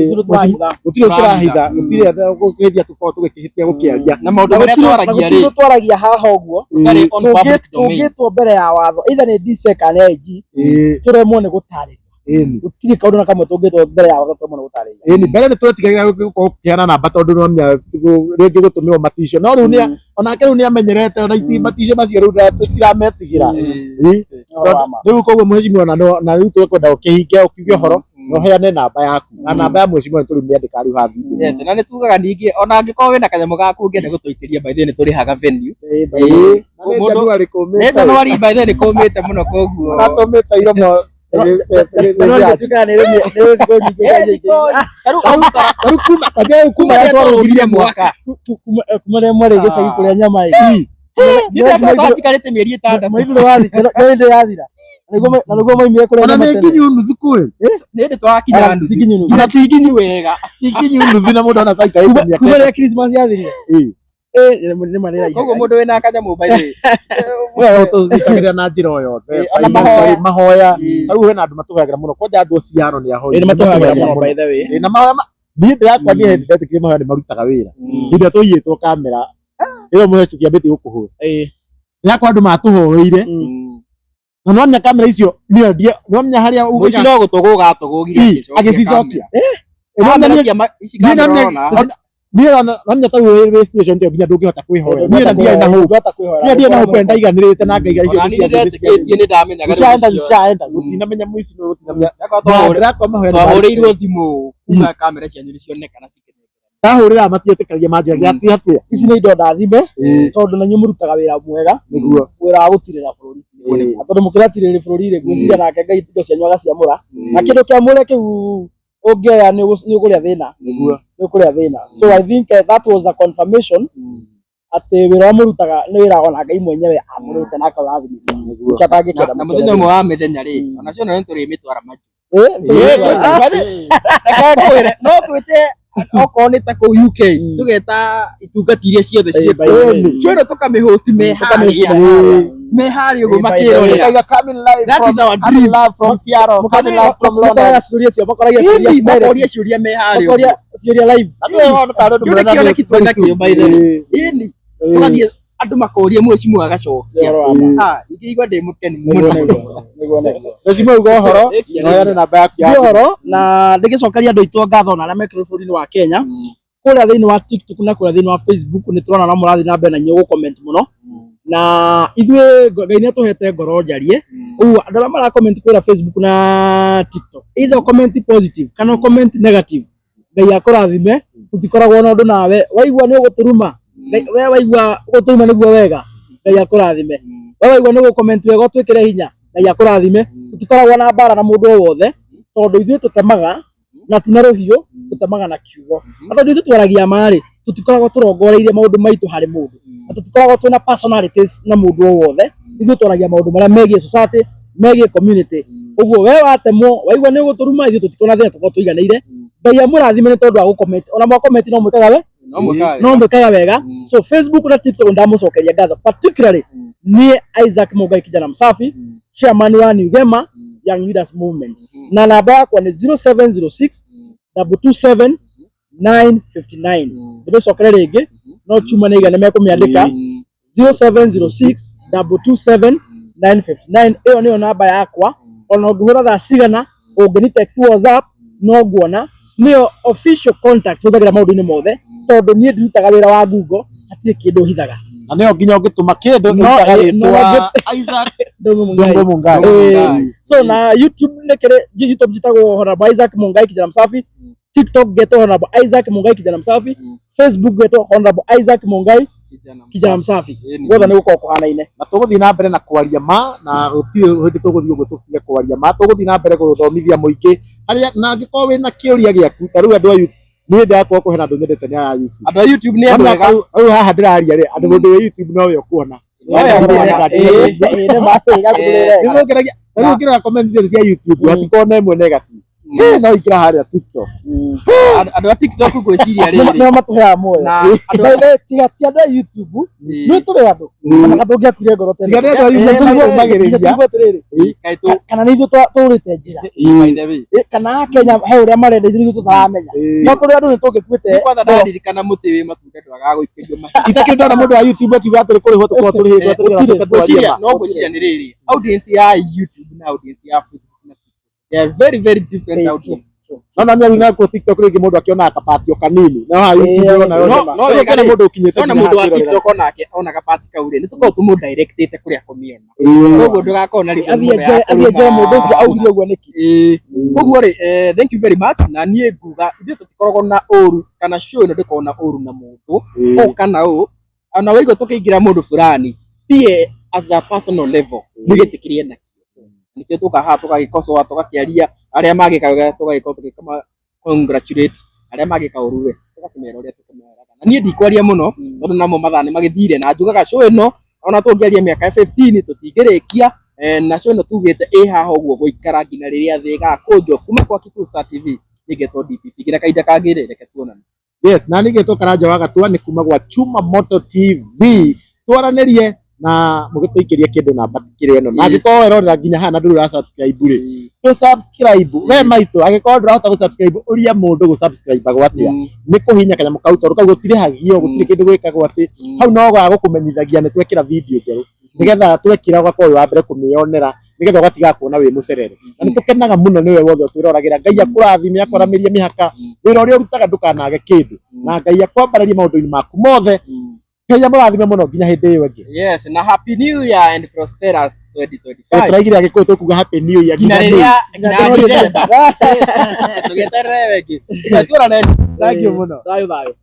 gũtirĩ tũrahitha gũtirĩ gũkĩhĩtia tũkorwo tũgĩkĩhĩtia gũkĩaria na maũndũ marĩa twaragia haha ũguo tũngĩtwo mbere ya watho either nĩ DC kana AG tũremwo nĩ gũtarĩria gũtirĩ kaũndũ na kamwe tũngĩtwo mbere ya watho tũremwo nĩ gũtarĩria ĩni mbere nĩ twetigagĩra gũkorwo kũheana namba tondũ no rĩngĩ gũtũmĩrwo matisho no rĩu onake rĩu nĩ amenyerete ona matisho macio rĩu tũtirametigĩra rĩu koguo mheshimiwa na rĩu tũkwenda ũkĩhinge ũkiuge ũhoro na ũheane namba yaku na namba ya mheshimiwa nĩ tũrĩmĩandĩka rĩu haha yes na nĩ tugaga ningĩ ona angĩkorwo wĩna kanyamũ gaku ũngĩenda gũtũikĩria by the way nĩ tũrĩhaga venue nĩ Januari by the way nĩ kũmĩte mũno koguo natũmĩte iromo kuma rĩa mwarĩ gĩcagi kũrĩa nyama njikarĩte mĩeri ĩtandatũ yathira na nĩguo maimire kũrĩa nyama tene nĩnginyu nuthu kwĩ nĩ hĩndĩ twakinya nuthu na tinginyu wega tinginyu nuthu na mũndũ ona taikarĩte kuma rĩa Christmas yathirire koguo mũndũ wĩna kanyamũ by the way we tũthikagĩrĩra na njĩra o yothe mahoya rĩu hena andũ matũheagĩra mũno kwanja andũ ciano nĩ ahoi nĩ matũheagĩra mũno by the way na mahoya niĩ ndĩrakwa niĩ ndetĩkĩrie mahoya nĩ marutaga wĩra hĩndĩ ĩrĩa tũigĩtwo kamera ĩyo mũheci kĩambĩte gũkũhost yakwa andũ matũhoeire na no nya kamera icio no nya harĩa ũgũci no gũtũgũgatũgũgire agĩcicokia no nya tau railway station te nginya ndũngĩhota kwĩhoera niĩ na ndiarĩ na hope ndaiganĩrĩte na ngaiga icio ciaenda gũtinamenya mũici no gũtinamenya twahũrĩirwo thimũ kuga kamera cianyu nĩcionekana ndahũrĩra matietĩkagia manjĩragia atĩa ici nĩ indo ndathime tondũ na inyuĩ mũrutaga wĩra mwega wĩra wa gũtirĩra bũrũri tondũ mũkĩratirĩrĩ bũrũri-rĩ ngwĩciria nake Ngai indo cianyu agaciamũra na kĩndũ kĩamũre kĩu ũngĩoya nĩ ũkũrĩa thĩna so I think that was a confirmation atĩ wĩra wa mũrutaga nĩ wĩra ona Ngai mwenyewe amũrĩte na akaũrathimithia na mũthenya ũmwe wa mĩthenya-rĩ onacio nĩ tũrĩmĩtwara maju no twĩte okorwo nĩ ta kũu UK tũgeta itungati iria ciothe ciothe tũkamĩhost me harĩa ũguo makĩrorera that is our dream from Seattle coming live from London makoria ciũria me harĩa ciũria live kĩũria kĩoneki twenda kĩo by the way tũgathiĩ andũ makoria mwecimu agacokia ingĩigua ndĩ mũkeni mũno mwecimu uga ũhoro noyane namba yaku ya ũhoro na ndĩgĩcokeria andũ aitũ ngatho na arĩa mekĩrwo bũrũri-inĩ wa Kenya kũrĩa thĩinĩ wa TikTok na kũrĩa thĩinĩ wa Facebook nĩ tũrona no mũrathiĩ na mbere na inyuĩ gũcomment mũno na ithuĩ Ngai nĩ atũhete ngoro njarie ũguo andũ arĩa maracomment kũrĩa Facebook na TikTok either comment positive kana comment negative Ngai akũrathime tũtikoragwo na ũndũ nawe waigua nĩ ũgũtũruma we waigua gũtũruma nĩguo wega Ngai akũrathime we waigua nĩ gũcomment wega ũtwĩkĩre hinya Ngai akũrathime tũtikoragwo na mbara na mũndũ o wothe tondũ ithuĩ tũtemaga na ti na rũhiũ tũtemaga na kiugo na tondũ ithuĩ twaragia marĩ tũtikoragwo tũrongoreirie maũndũ maitũ harĩ mũndũ na tũtikoragwo twĩna personalities na mũndũ o wothe ithuĩ twaragia maũndũ marĩa megiĩ society megiĩ community ũguo we watemwo waigua nĩ ũgũtũruma ithuĩ tũtikorwo na thĩna tũkorwo tũiganĩire Ngai amũrathime nĩ tondũ wa gũcomment ona mwacomment no mwĩkaga wega so Facebook na TikTok ndamũcokeria ngatho particularly niĩ Isaac Mungai kijana msafi chairman wa New Gema Young Leaders Movement na namba yakwa nĩ 0706 227 959 ndĩmĩcokere rĩngĩ no chuma nĩ igana mekũmĩandĩka 0706 227 959 ĩyo nĩyo namba yakwa ona ũngĩhũra thaa cigana ũngĩni text WhatsApp no nguona nĩyo official contact hũthagĩra maũndũ-inĩ mothe tondũ niĩ ndirutaga wĩra wa ngungo hatirĩ kĩndũ hithaga na nĩyo nginya ũngĩtũma kĩndũ ĩtaga rĩtwa Isaac Ndũngũ Mungai so na YouTube nĩ kĩrĩ YouTube njĩtagwo Honorable Isaac Mungai kijana msafi TikTok getwo Honorable Isaac Mungai kijana msafi Facebook getwo Honorable Isaac Mungai kijana msafi guothe nĩ gũkorwo kũhanaine na tũgũthiĩ na mbere na kwaria ma na gũtirĩ hĩndĩ tũgũthiĩ ũguo tũtige kwaria ma tũgũthiĩ na mbere gũthomithia mũingĩ harĩa na angĩkorwo wĩna kĩũria gĩaku ta rĩu andũ a YouTube niĩ ndakorwo kũhe na andũ nyendete nĩ a YouTube andũ a YouTube nĩ mwega rĩu haha ndĩraria rĩ andũ mũndũ wa YouTube no yo kuona rĩu ngĩrora comment cia YouTube hatikorwo na ĩmwe negative no ikĩra harĩa TikTok andũ a TikTok ngwĩciria rĩrĩ nĩo matũheaga muoyo na andũ tiga ti andũ a YouTube nĩ tũrĩ andũ kana tũngĩakuire ngoro tene kana nĩ ithuĩ tũrĩte njĩra kana Kenya he ũrĩa marenda ithuĩ tũtaramenya no tũrĩ andũ nĩ tũngĩkuĩte kwanza ndaririkana mũtĩ wĩ matunda ndwaga gũikĩrio mahiũ itakĩrĩ ndona mũndũ wa YouTube akiuga atĩ kũrĩhwo tũkorwo tũrĩhĩtwo no ngwĩciria nĩ rĩrĩ audience ya YouTube na audience ya Facebook they are very very different audience no na mimi na TikTok rĩngĩ mũndũ akĩona kapatio kanini no ha YouTube no kana mũndũ ukinyĩte na mũndũ wa TikTok ona kapati kaure nĩ tũkorwo tũmũ directĩte kũrĩa kũmiona koguo ndũgakorwo na athiĩ mũndũ ũcio augire ũguo nĩkĩ koguo rĩ thank you very much na niĩ nguga ithuĩ tũtikoragwo na ũru kana show ĩno ndĩkoragwo na ũru na mũndũ o kana o ona waigua tũkĩingĩra mũndũ fulani tie as a personal level nĩgĩtĩkĩrie na nikio tukaha tugagikosoa tugakiaria aria magikaga tugagiko tukikama congratulate aria magika uruwe tugakimera uria tukimera na nie ndikwaria muno tondu namo mathani magithire na njugaga show ino ona tungiaria miaka 15 tutingirikia na show ino tugite haha uguo guikara ngina riria thi gakunjo kuma kwa Kikuyu Star TV nigetwo DPP gira kaida kagire reke tuonane yes na nigetwo Karanja wa Gatua ni kuma gwa Chuma Moto TV twaranirie na mugituikiria kindu namba tikire eno na angiko werorera nginya hana nduru ra subscribe ri to subscribe we maito angiko ndurahota gu subscribe uria mundu gu subscribe gwatia ni kuhinya kanya mukauto ruka gutire hagio gutire kindu gwikagwo ati hau no gwa gukumenyithagia ni twekira video njeru nigetha twekira gwa kwa wa mbere kumionera nigetha gwatiga kuona wi mucerere na nitukenaga muno niwe wothe twiroragera Ngai akurathime akoramirie mihaka wira uria urutaga ndukanage kindu na Ngai akwambararie maundu-ini maku mothe Ngai amurathime muno nginya hindi iyo ingi. Yes, na happy new year and prosperous 2025. Turaigire agikuyu tukuga happy new year nginya riria tugeterere wengi tugeterere wengi. Thank you muno. Thayo